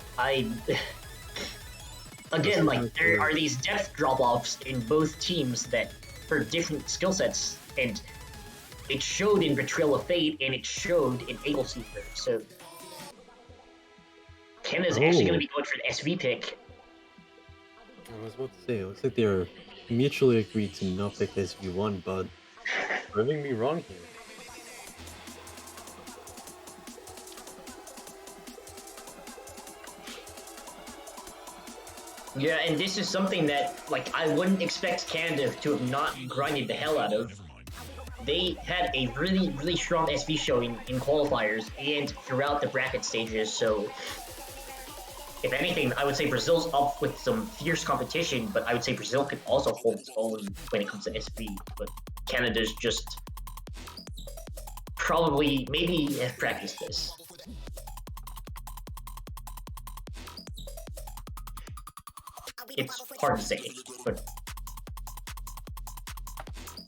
again, like there are these depth drop-offs in both teams that for different skill sets, and it showed in Betrayal of Fate and it showed in Able Seeker. So Canada's actually going to be going for an SV pick. I was about to say, it looks like they're mutually agreed to not pick SV1, but proving me wrong here. Yeah, and this is something that, like, I wouldn't expect Canada to have not grinded the hell out of. They had a really, really strong SV showing in qualifiers and throughout the bracket stages, so if anything, I would say Brazil's up with some fierce competition, but I would say Brazil could also hold its own when it comes to SV, but Canada's just probably, maybe have practiced this. It's hard to say, but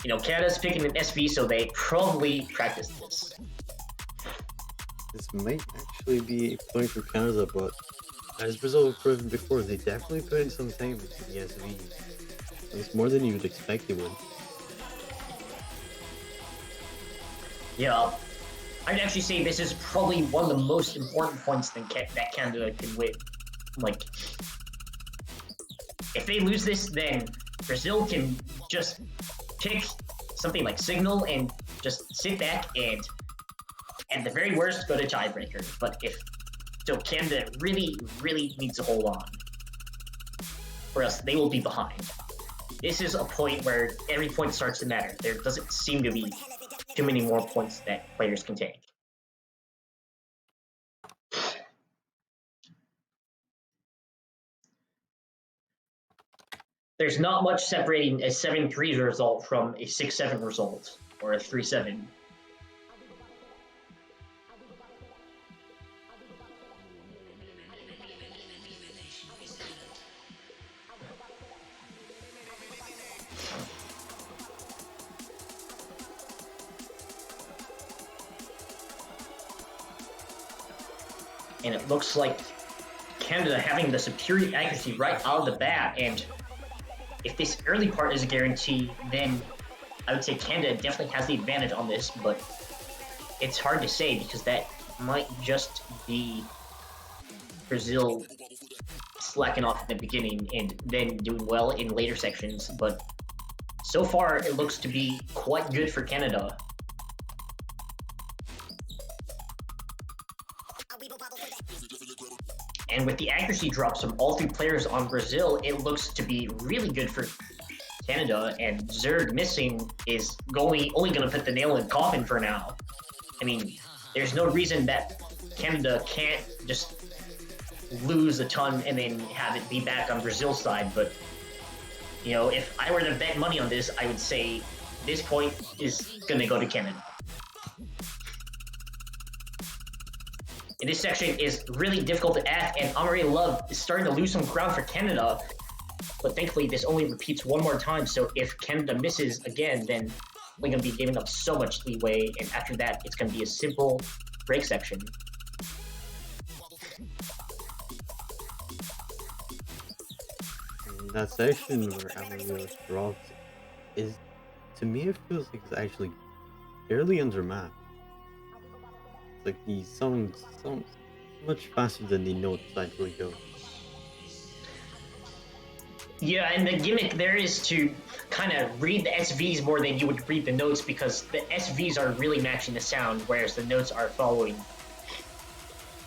you know, Canada's picking an SV, so they probably practiced this. This might actually be going for Canada, but as Brazil have proven before, they definitely put in some time into the SVs. It's more than you would expect they would. Yeah, I'd actually say this is probably one of the most important points that Canada can win. Like, if they lose this, then Brazil can just pick something like Signal and just sit back and, at the very worst, go to tiebreaker. But if so, Canada really, really needs to hold on, or else they will be behind. This is a point where every point starts to matter. There doesn't seem to be too many more points that players can take. There's not much separating a 7-3 result from a 6-7 result, or a 3-7. And it looks like Canada having the superior accuracy right out of the bat, and if this early part is a guarantee, then I would say Canada definitely has the advantage on this, but it's hard to say because that might just be Brazil slacking off at the beginning and then doing well in later sections, but so far it looks to be quite good for Canada. And with the accuracy drops from all three players on Brazil, it looks to be really good for Canada, and Zerg missing is only going to put the nail in the coffin for now. I mean, there's no reason that Canada can't just lose a ton and then have it be back on Brazil's side, but, you know, if I were to bet money on this, I would say this point is going to go to Canada. And this section is really difficult to act, and Amaury Love is starting to lose some ground for Canada, but thankfully this only repeats one more time, so if Canada misses again, then we're going to be giving up so much leeway, and after that, it's going to be a simple break section. And that section where Amaury dropped is, to me, it feels like it's actually fairly undermapped. Like the songs much faster than the notes actually go. Yeah, and the gimmick there is to kind of read the SVs more than you would read the notes, because the SVs are really matching the sound, whereas the notes are following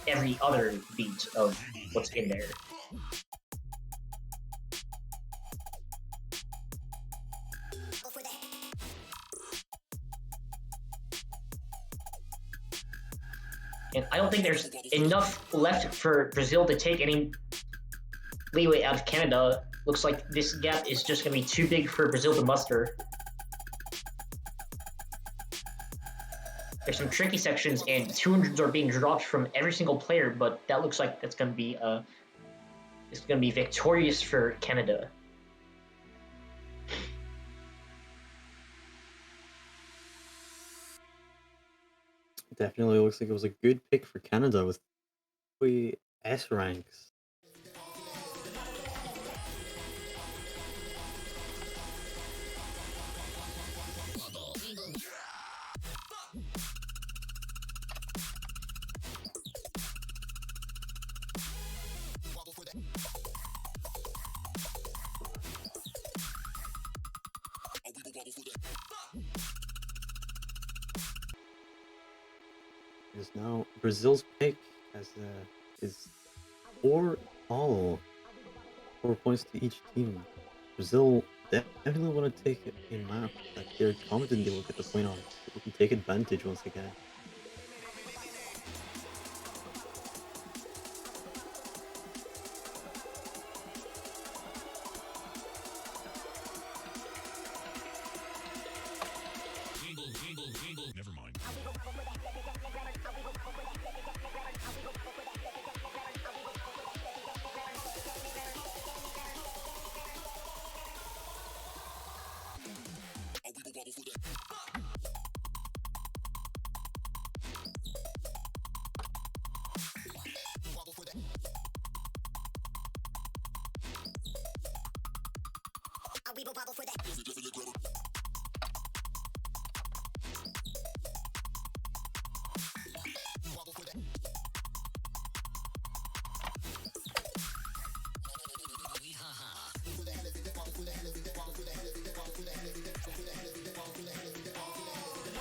every other beat of what's in there. And I don't think there's enough left for Brazil to take any leeway out of Canada. Looks like this gap is just going to be too big for Brazil to muster. There's some tricky sections, and 200s are being dropped from every single player, but that looks like that's going to be it's going to be victorious for Canada. Definitely looks like it was a good pick for Canada with 3 S ranks. Is now Brazil's pick as is 4-all, 4 points to each team. Brazil definitely want to take a map that they're confident they will get the point on. They can take advantage once again. Never mind.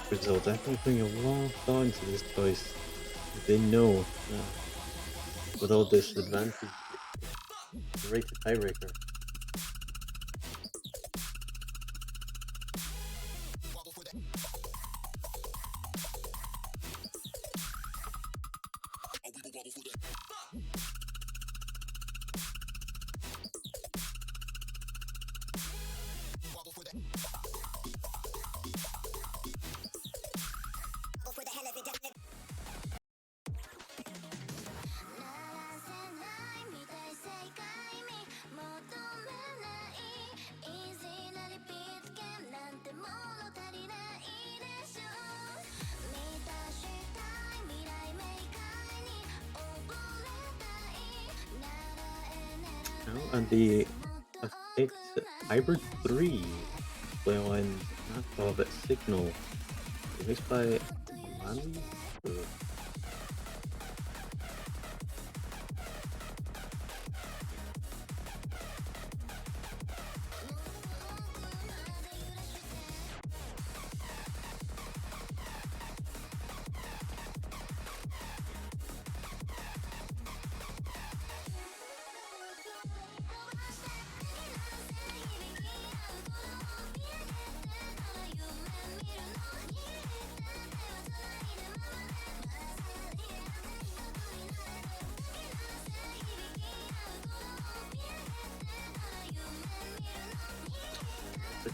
Brazil definitely putting a lot of thought into this choice. They know without this advantage, it's a great tiebreaker. Now, and the picked Hybrid 3 play on map of Signal, released by Mali.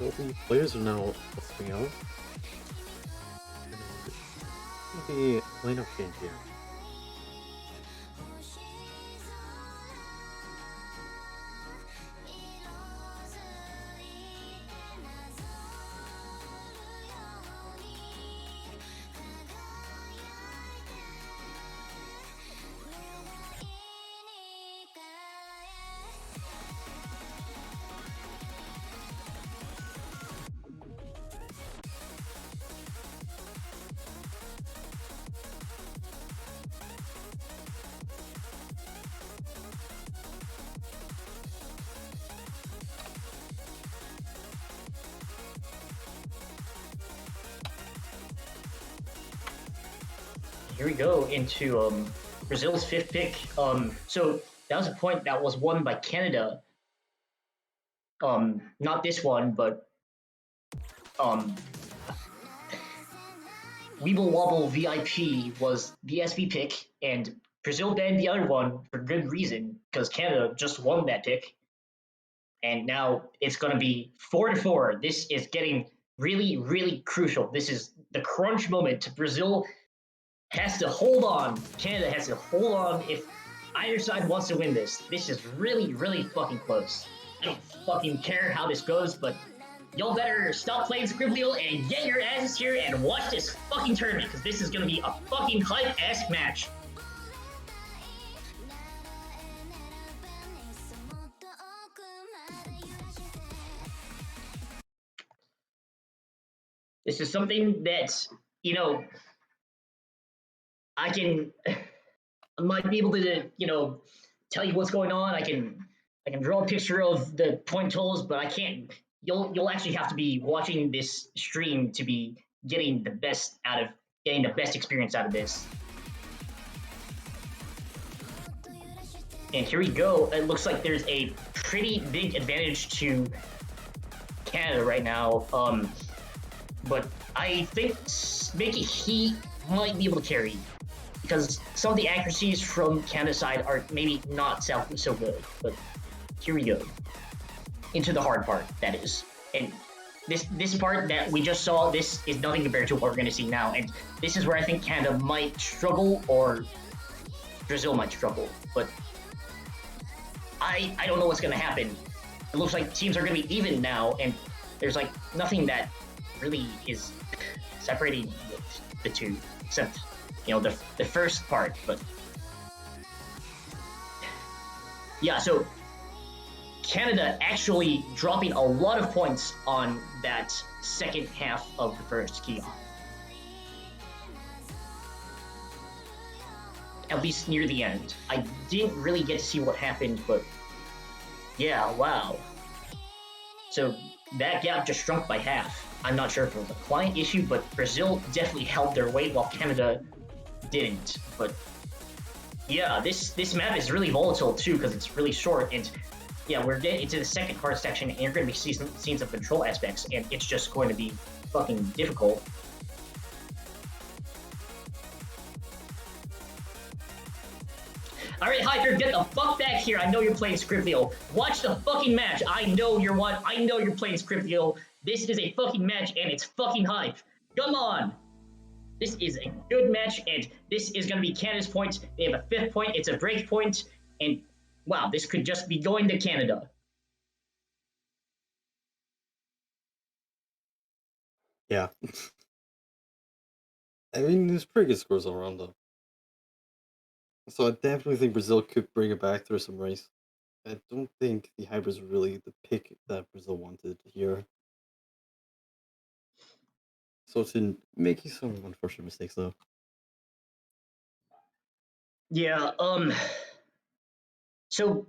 All the players are now opting out. The lineup change here. Here we go into Brazil's fifth pick. So that was a point that was won by Canada. Not this one, but Weeble Wobble VIP was the SB pick, and Brazil banned the other one for good reason because Canada just won that pick, and now it's going to be 4-4. This is getting really, really crucial. This is the crunch moment. Brazil has to hold on. Canada has to hold on if either side wants to win this. This is really, really fucking close. I don't fucking care how this goes, but y'all better stop playing Scribbleal and get your asses here and watch this fucking tournament because this is gonna be a fucking hype-esque match. This is something that, you know, I might be able to, tell you what's going on. I can draw a picture of the point totals, but I can't. You'll actually have to be watching this stream to be getting the best experience out of this. And here we go. It looks like there's a pretty big advantage to Canada right now. But I think Mickey Heat might be able to carry because some of the accuracies from Canada's side are maybe not so good. But here we go into the hard part. That is, and this part that we just saw, this is nothing compared to what we're going to see now. And this is where I think Canada might struggle or Brazil might struggle. But I don't know what's going to happen. It looks like teams are going to be even now, and there's like nothing that really is separating the two, except the first part. But yeah, so Canada actually dropping a lot of points on that second half of the first key off. At least near the end. I didn't really get to see what happened, but yeah, wow. So that gap just shrunk by half. I'm not sure if it was a client issue, but Brazil definitely held their weight while Canada didn't. But yeah, this map is really volatile too because it's really short, and yeah, we're getting into the second hard section, and you're going to be seeing some control aspects, and it's just going to be fucking difficult. All right, Hyper, get the fuck back here. I know you're playing Scribbleal. Watch the fucking match. I know you're playing Scribbleal. This is a fucking match, and it's fucking hype. Come on. This is a good match, and this is going to be Canada's point. They have a 5th point. It's a break point, and wow, this could just be going to Canada. Yeah. I mean, there's pretty good scores all around, though. So I definitely think Brazil could bring it back through some race. I don't think the hybrids were really the pick that Brazil wanted here. So it's in making some unfortunate mistakes, though. Yeah, so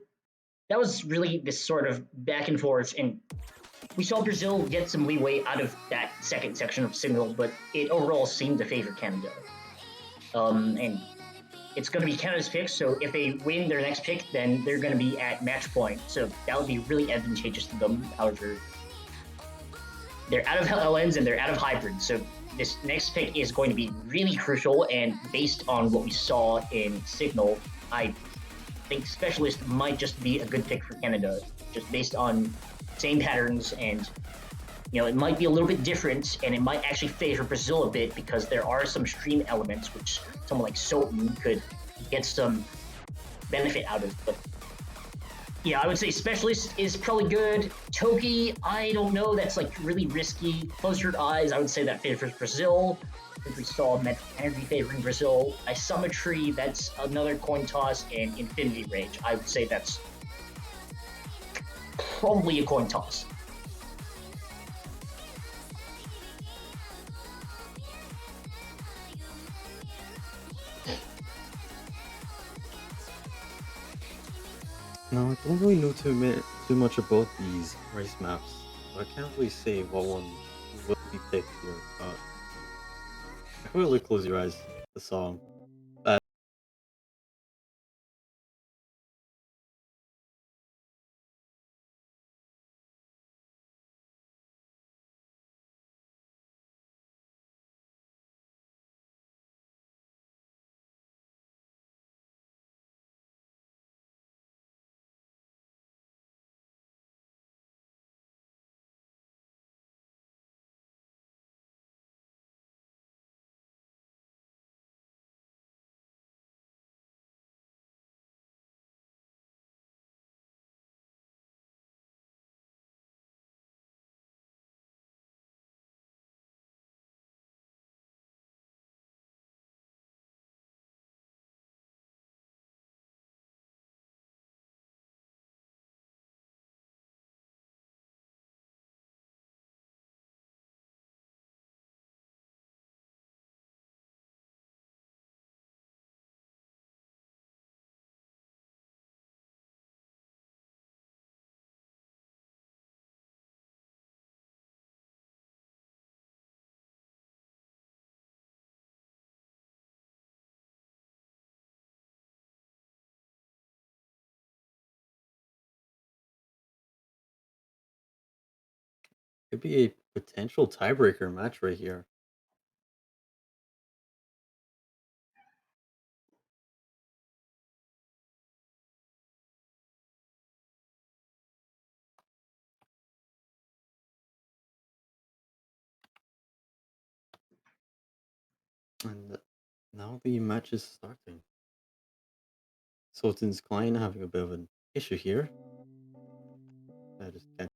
that was really this sort of back and forth, and we saw Brazil get some leeway out of that second section of Signal, but it overall seemed to favor Canada. And it's going to be Canada's pick, so if they win their next pick, then they're going to be at match point. So that would be really advantageous to them. However, they're out of LNs and they're out of hybrids, so this next pick is going to be really crucial. And based on what we saw in Signal, I think Specialist might just be a good pick for Canada, just based on same patterns, and it might be a little bit different, and it might actually favor Brazil a bit because there are some stream elements which someone like Sultan could get some benefit out of. But yeah, I would say Specialist is probably good. Toki, I don't know, that's like really risky. Close your eyes, I would say that favors Brazil. I think we saw Met Energy favoring Brazil. Isometry, that's another coin toss, and Infinity Rage, I would say that's probably a coin toss. No, I don't really know too much about these race maps, so I can't really say what one will be picked here. But I really close your eyes. The song. Could be a potential tiebreaker match right here. And now the match is starting. Sultan's Klein having a bit of an issue here. I just can't.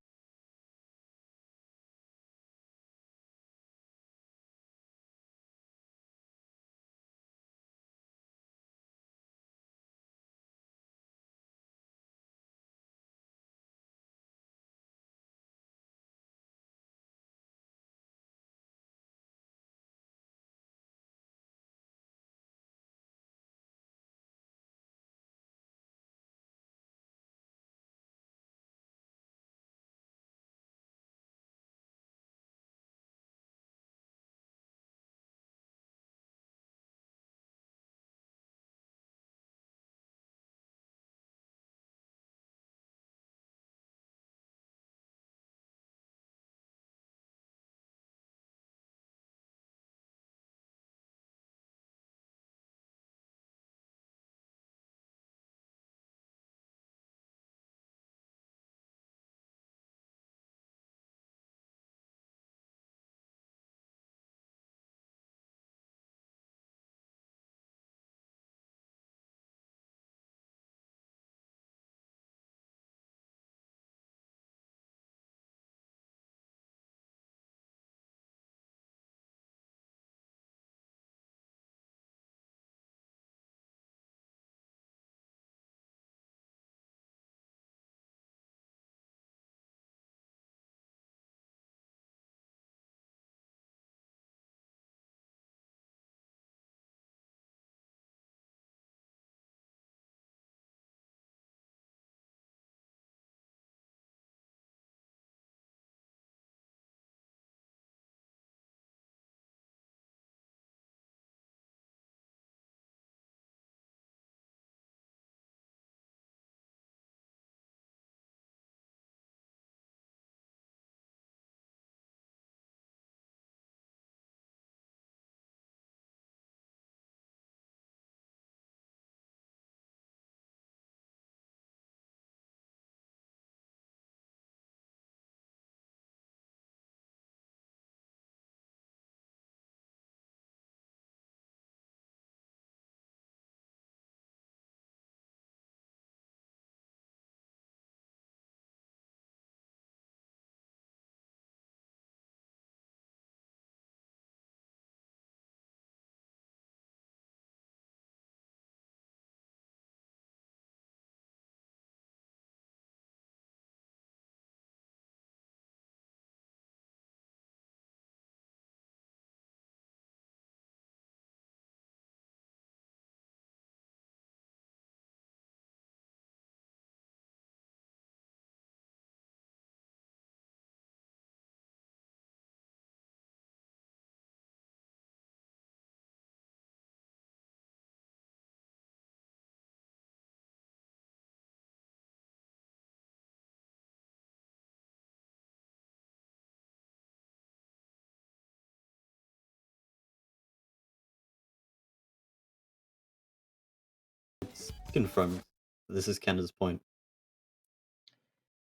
It's confirmed. This is Canada's point.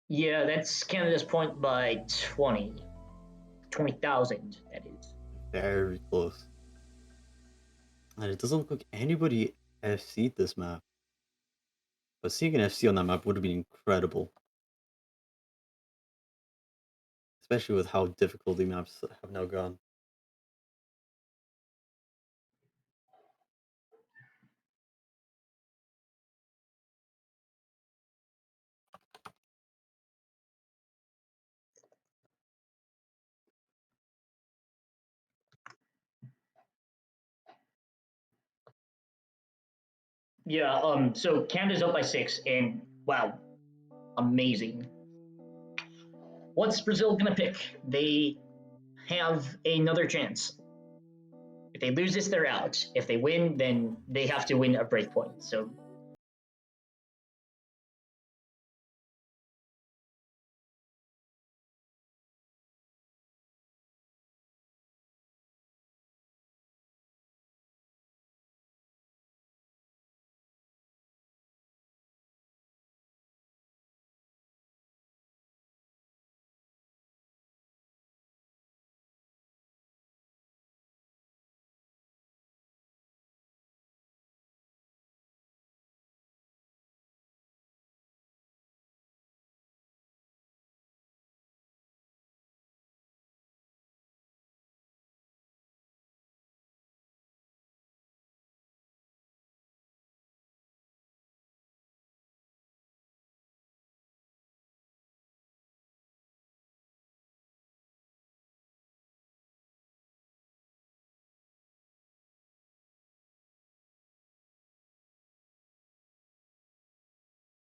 Yeah, that's Canada's point by 20,000, that is. Very close. And it doesn't look like anybody FC'd this map. But seeing an FC on that map would have been incredible. Especially with how difficult the maps have now gone. Yeah, so Canada's up by 6, and wow, amazing. What's Brazil gonna pick? They have another chance. If they lose this, they're out. If they win, then they have to win a breakpoint. So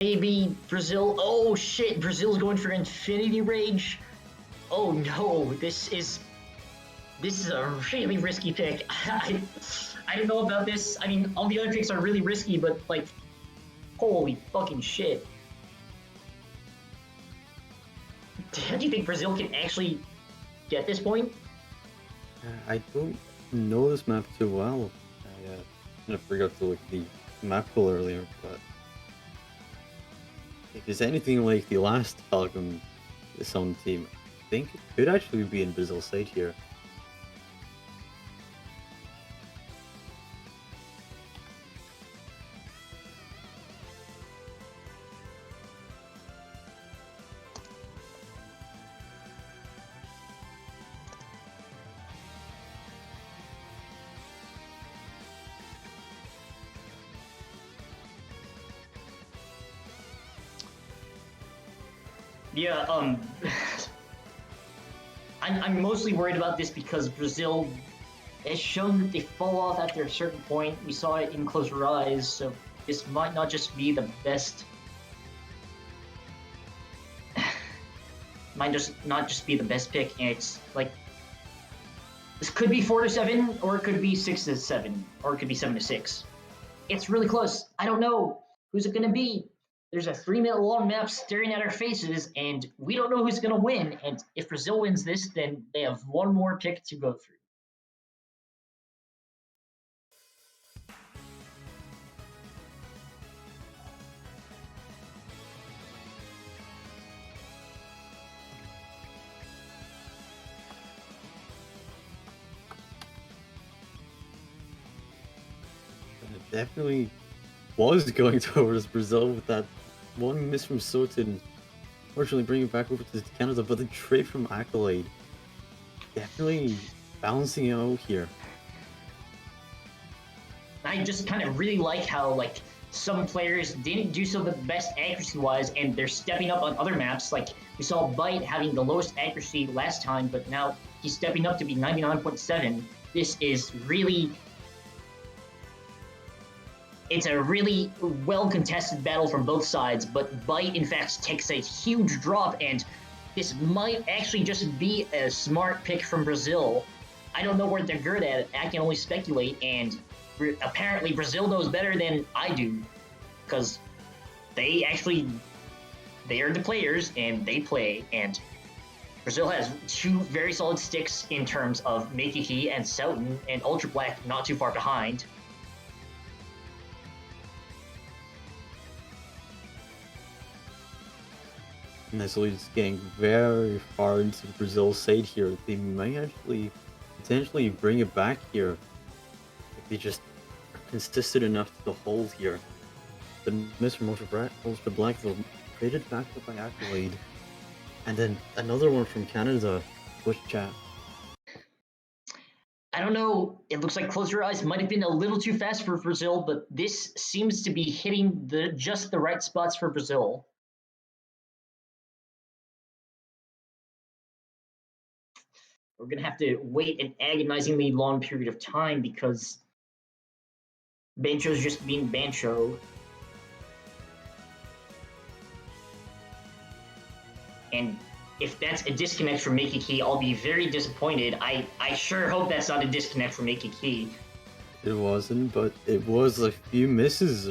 Maybe Brazil. Oh shit! Brazil's going for Infinity Rage. Oh no! This is a really risky pick. I don't know about this. I mean, all the other picks are really risky, but like, holy fucking shit! Do you think Brazil can actually get this point? I don't know this map too well. I kind of forgot to look at the map pool earlier, but if it's anything like the last Falcon Sun team, I think it could actually be in Brazil's side here. Yeah, I'm mostly worried about this because Brazil has shown that they fall off after a certain point. We saw it in Close Your Eyes, so this might not just be the best. Might just not just be the best pick, and it's like this could be 4-7, or it could be 6-7, or it could be 7-6. It's really close. I don't know who's it gonna be. There's a 3-minute long map staring at our faces, and we don't know who's going to win. And if Brazil wins this, then they have one more pick to go through. It definitely was going towards Brazil with that one miss from Sotin. Fortunately, bring it back over to Canada, but the trade from Accolade definitely balancing it out here. I just kind of really like how like some players didn't do so the best accuracy wise, and they're stepping up on other maps. Like we saw Bite having the lowest accuracy last time, but now he's stepping up to be 99.7. This is really. It's a really well contested battle from both sides, but Bite in fact takes a huge drop, and this might actually just be a smart pick from Brazil. I don't know where they're good at it. I can only speculate, and apparently Brazil knows better than I do, because they are the players and they play, and Brazil has two very solid sticks in terms of Meikiki and Selton, and Ultra Black not too far behind. And this leads getting very far into Brazil's side here. They might actually potentially bring it back here if they just are consistent enough to hold here. The miss from Ultra Black though traded back up by Accolade. And then another one from Canada, Twitch chat. I don't know. It looks like Close Your Eyes might have been a little too fast for Brazil, but this seems to be hitting just the right spots for Brazil. We're going to have to wait an agonizingly long period of time because Bancho's just being Bancho. And if that's a disconnect from Meikiki, I'll be very disappointed. I sure hope that's not a disconnect from Meikiki. It wasn't, but it was a few misses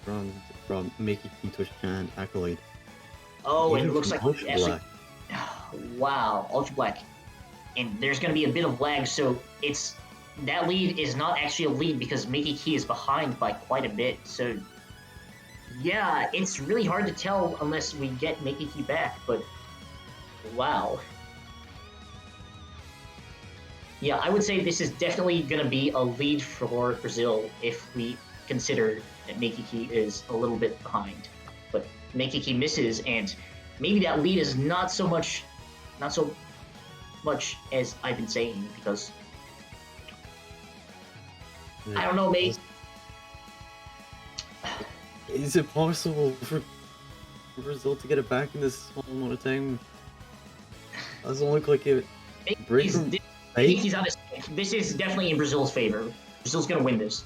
from Meikiki, Twitch and Accolade. Oh, and it looks like Ultra Black. Wow, Ultra Black. And there's going to be a bit of lag, so that lead is not actually a lead because Meikiki is behind by quite a bit. So yeah, it's really hard to tell unless we get Meikiki back, but wow. Yeah, I would say this is definitely going to be a lead for Brazil if we consider that Meikiki is a little bit behind. But Meikiki misses, and maybe that lead is not so much as I've been saying, because I don't know, mate. Is it possible for Brazil to get it back in this small amount of time? Doesn't look like it. He's on his. This is definitely in Brazil's favor. Brazil's gonna win this.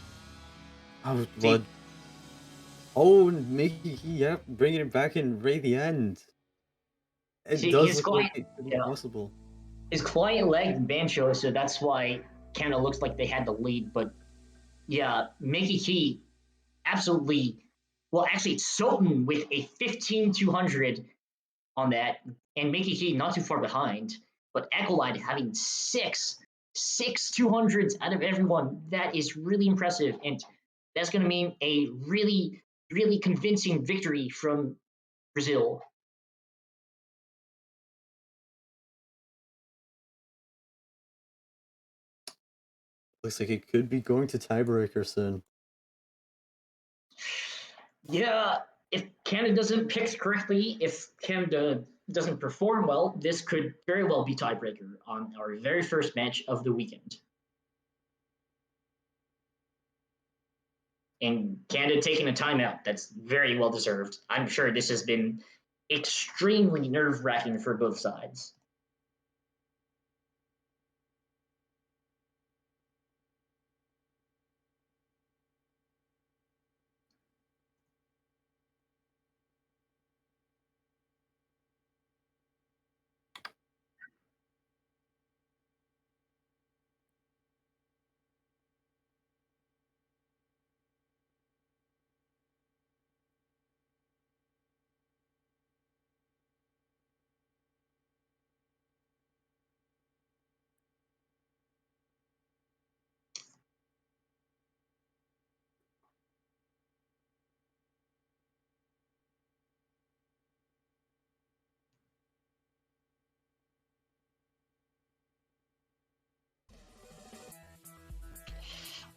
Oh, blood. Oh, and Mickey, yeah, bringing it back in right the end. It See, does his look like client, it could be yeah, possible. his client lagged Bancho, so that's why kind of looks like they had the lead. But yeah, Mickey Key absolutely. Well, actually, it's Soten with a 15,200 on that, and Mickey Key not too far behind. But Ecolide having six 200s out of everyone. That is really impressive, and that's going to mean a really convincing victory from Brazil. Looks like it could be going to tiebreaker soon. Yeah, if Canada doesn't pick correctly, if Canada doesn't perform well, this could very well be tiebreaker on our very first match of the weekend. And Canada taking a timeout, that's very well deserved. I'm sure this has been extremely nerve wracking for both sides.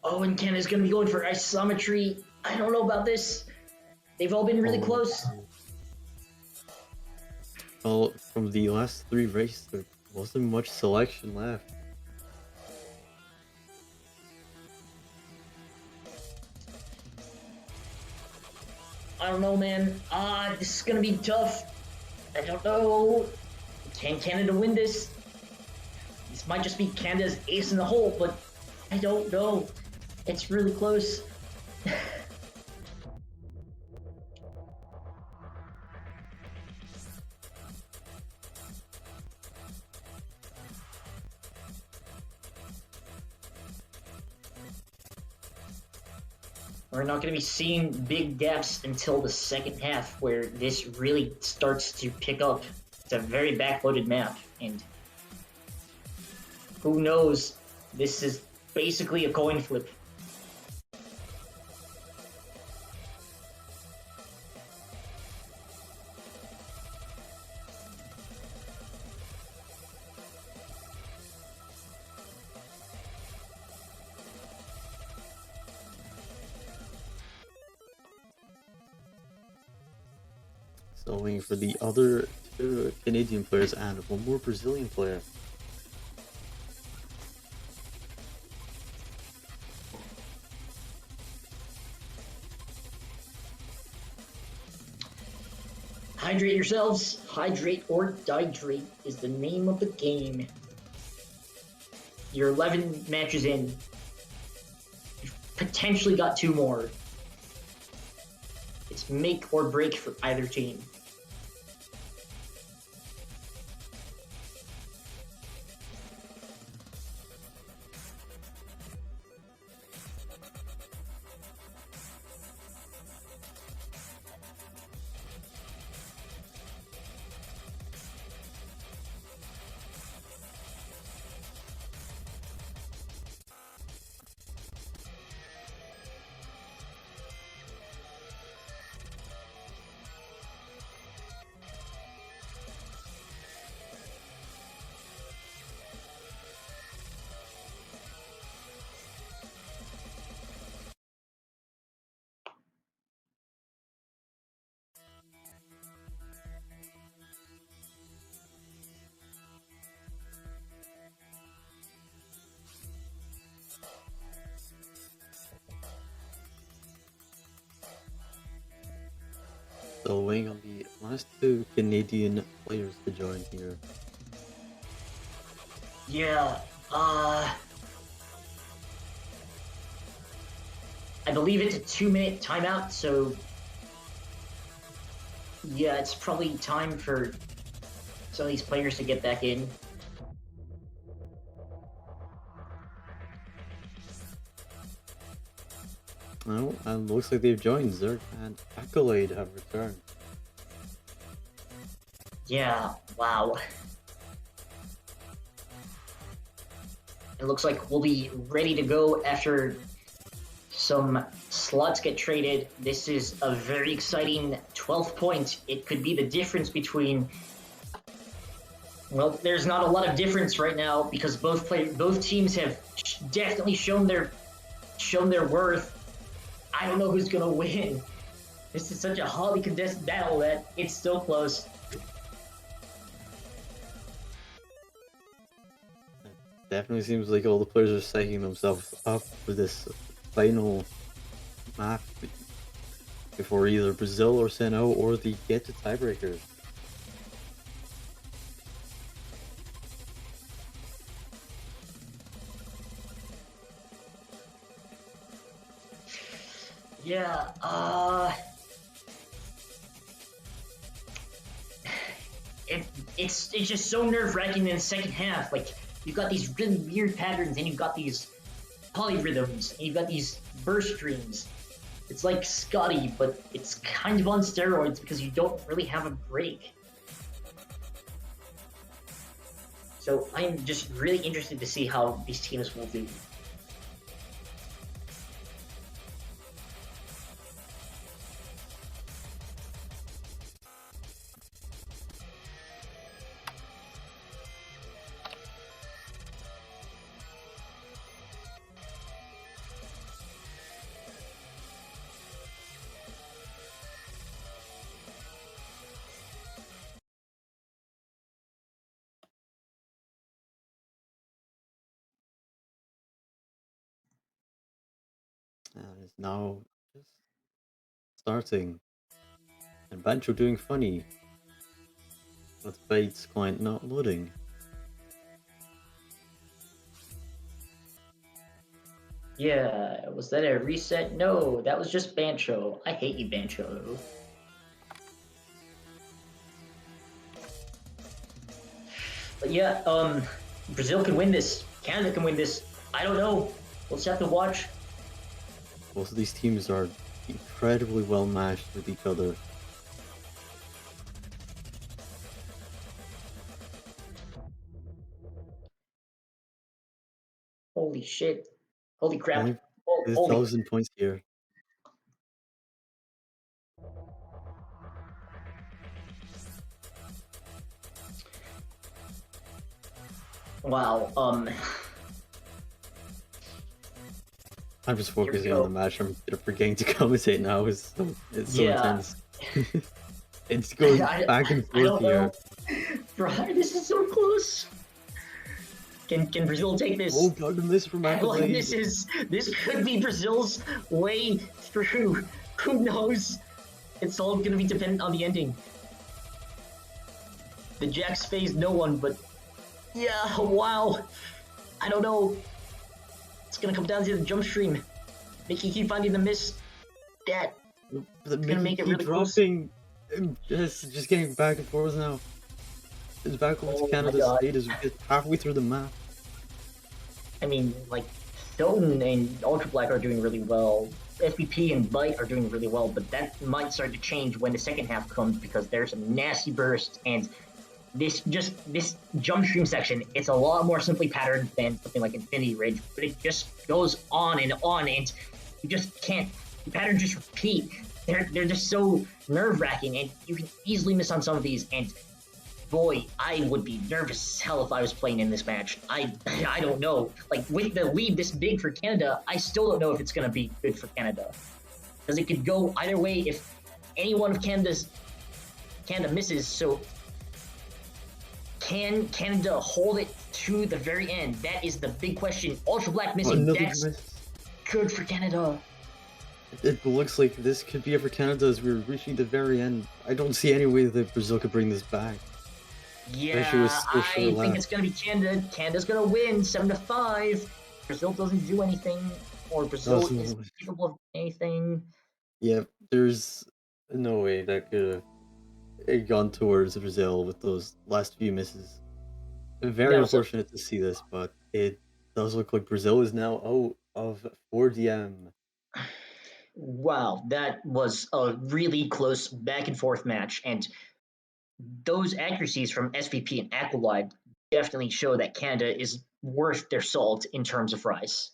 Oh, and Canada's going to be going for isometry. I don't know about this. They've all been really Oh, close. well, from the last three races, there wasn't much selection left. I don't know, man. This is going to be tough. I don't know. Can Canada win this? This might just be Canada's ace in the hole, but I don't know. It's really close. We're not going to be seeing big gaps until the second half, where this really starts to pick up. It's a very backloaded map, and who knows? This is basically a coin flip. So waiting for the other two Canadian players and one more Brazilian player. Hydrate yourselves. Hydrate or dihydrate is the name of the game. You're 11 matches in. You've potentially got two more. It's make or break for either team. So waiting on the last two Canadian players to join here. Yeah, I believe it's a 2-minute timeout, so Yeah, it's probably time for some of these players to get back in. Oh, and looks like they've joined. Zerg and Accolade have returned. Yeah, wow. It looks like we'll be ready to go after some slots get traded. This is a very exciting 12th point. It could be the difference between. Well, there's not a lot of difference right now because both teams have definitely shown their worth. I don't know who's gonna win. This is such a hotly contested battle that it's still close. Definitely seems like all the players are setting themselves up for this final map before either Brazil or Seno or the get to tiebreakers. Yeah, it's just so nerve-wracking in the second half. Like, you've got these really weird patterns, and you've got these polyrhythms, and you've got these burst streams. It's like Scotty, but it's kind of on steroids because you don't really have a break. So I'm just really interested to see how these teams will do. And it's now just starting. And Bancho doing funny. With Bates client not loading. Yeah, was that a reset? No, that was just Bancho. I hate you, Bancho. But yeah, Brazil can win this. Canada can win this. I don't know. We'll just have to watch. Both of these teams are incredibly well matched with each other. Holy shit. Holy crap. Only Oh, holy. 1,000 points here. Wow. I'm just focusing on the match. I'm forgetting to commentate now. It's so intense. It's going back and forth here. Bro, this is so close. Can Brazil take this? Oh god, the miss from Accolade. Like, this could be Brazil's way through. Who knows? It's all gonna be dependent on the ending. The Jacks phased no one, but yeah, wow. I don't know. It's gonna come down to the jump stream. Mickey keep finding the miss. That gonna make it really dropping. Just getting back and forth now. It's back over to Canada's state as we get halfway through the map. I mean, like, Stone and Ultra Black are doing really well. FBP and Light are doing really well, but that might start to change when the second half comes because there's some nasty bursts and this jump stream section, it's a lot more simply patterned than something like Infinity Ridge, but it just goes on and you just can't, the patterns just repeat. They're just so nerve-wracking and you can easily miss on some of these, and boy, I would be nervous as hell if I was playing in this match. I don't know. Like, with the lead this big for Canada, I still don't know if it's going to be good for Canada. Because it could go either way if any one of Canada misses, so can Canada hold it to the very end? That is the big question. Ultra Black missing, that's good for Canada. It looks like this could be it for Canada as we're reaching the very end. I don't see any way that Brazil could bring this back. Yeah, I think it's going to be Canada. Canada's going to win 7-5. Brazil doesn't do anything, or Brazil is capable of anything. Yeah, there's no way that could have gone towards Brazil with those last few misses. Very Yeah, so unfortunate to see this, but it does look like Brazil is now out of 4DM. wow, that was a really close back and forth match, and those accuracies from SVP and Aqualide definitely show that Canada is worth their salt in terms of rice.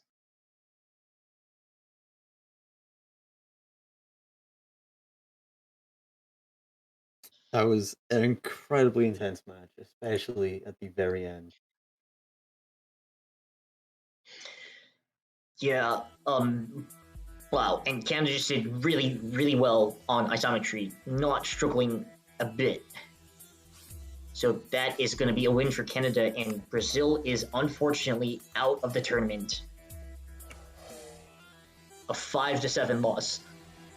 That was an incredibly intense match, especially at the very end. Yeah, wow, and Canada just did really, really well on isometry, not struggling a bit. So that is going to be a win for Canada, and Brazil is unfortunately out of the tournament. A 5-7 loss,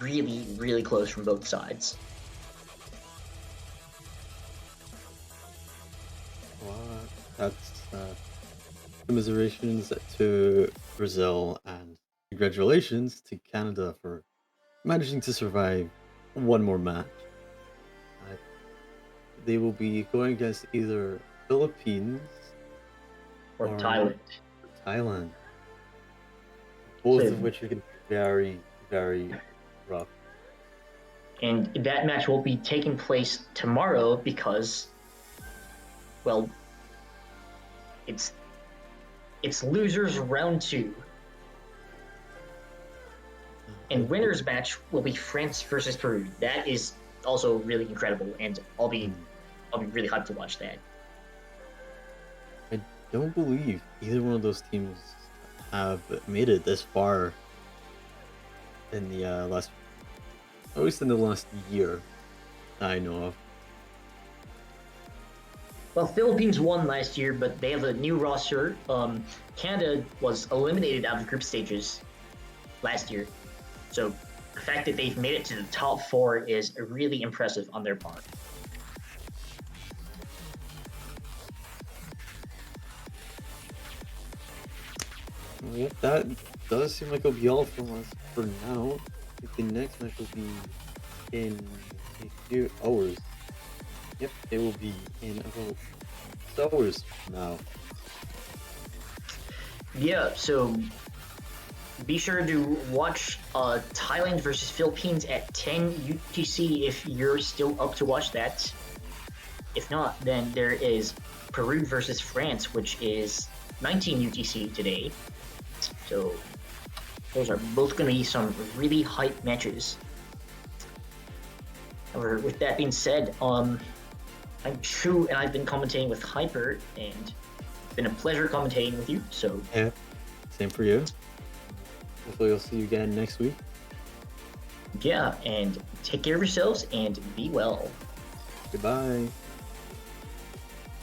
really, really close from both sides. Well, that's commiserations to Brazil and congratulations to Canada for managing to survive one more match. Uh, they will be going against either Philippines Or or Thailand. Thailand, both So, of which are going to be very, very rough. and that match will be taking place tomorrow because, well, it's it's losers round two, and winners match will be France versus Peru. That is also really incredible, and Hmm. I'll be really hyped to watch that. I don't believe either one of those teams have made it this far in the last, at least in the last year that I know of. Well, Philippines won last year, but they have a new roster. Canada was eliminated out of group stages last year, so the fact that they've made it to the top four is really impressive on their part. Well, yep, that does seem like it'll be all from us for now. I think the next match will be in a few hours. Yep, it will be in about 6 hours from now. Yeah, so be sure to watch Thailand versus Philippines at 10 UTC if you're still up to watch that. If not, then there is Peru versus France, which is 19 UTC today. So those are both going to be some really hype matches. However, with that being said, I'm True, and I've been commentating with Hyper, and it's been a pleasure commentating with you. So Yeah, same for you. Hopefully, I'll see you again next week. yeah, and take care of yourselves and be well. Goodbye.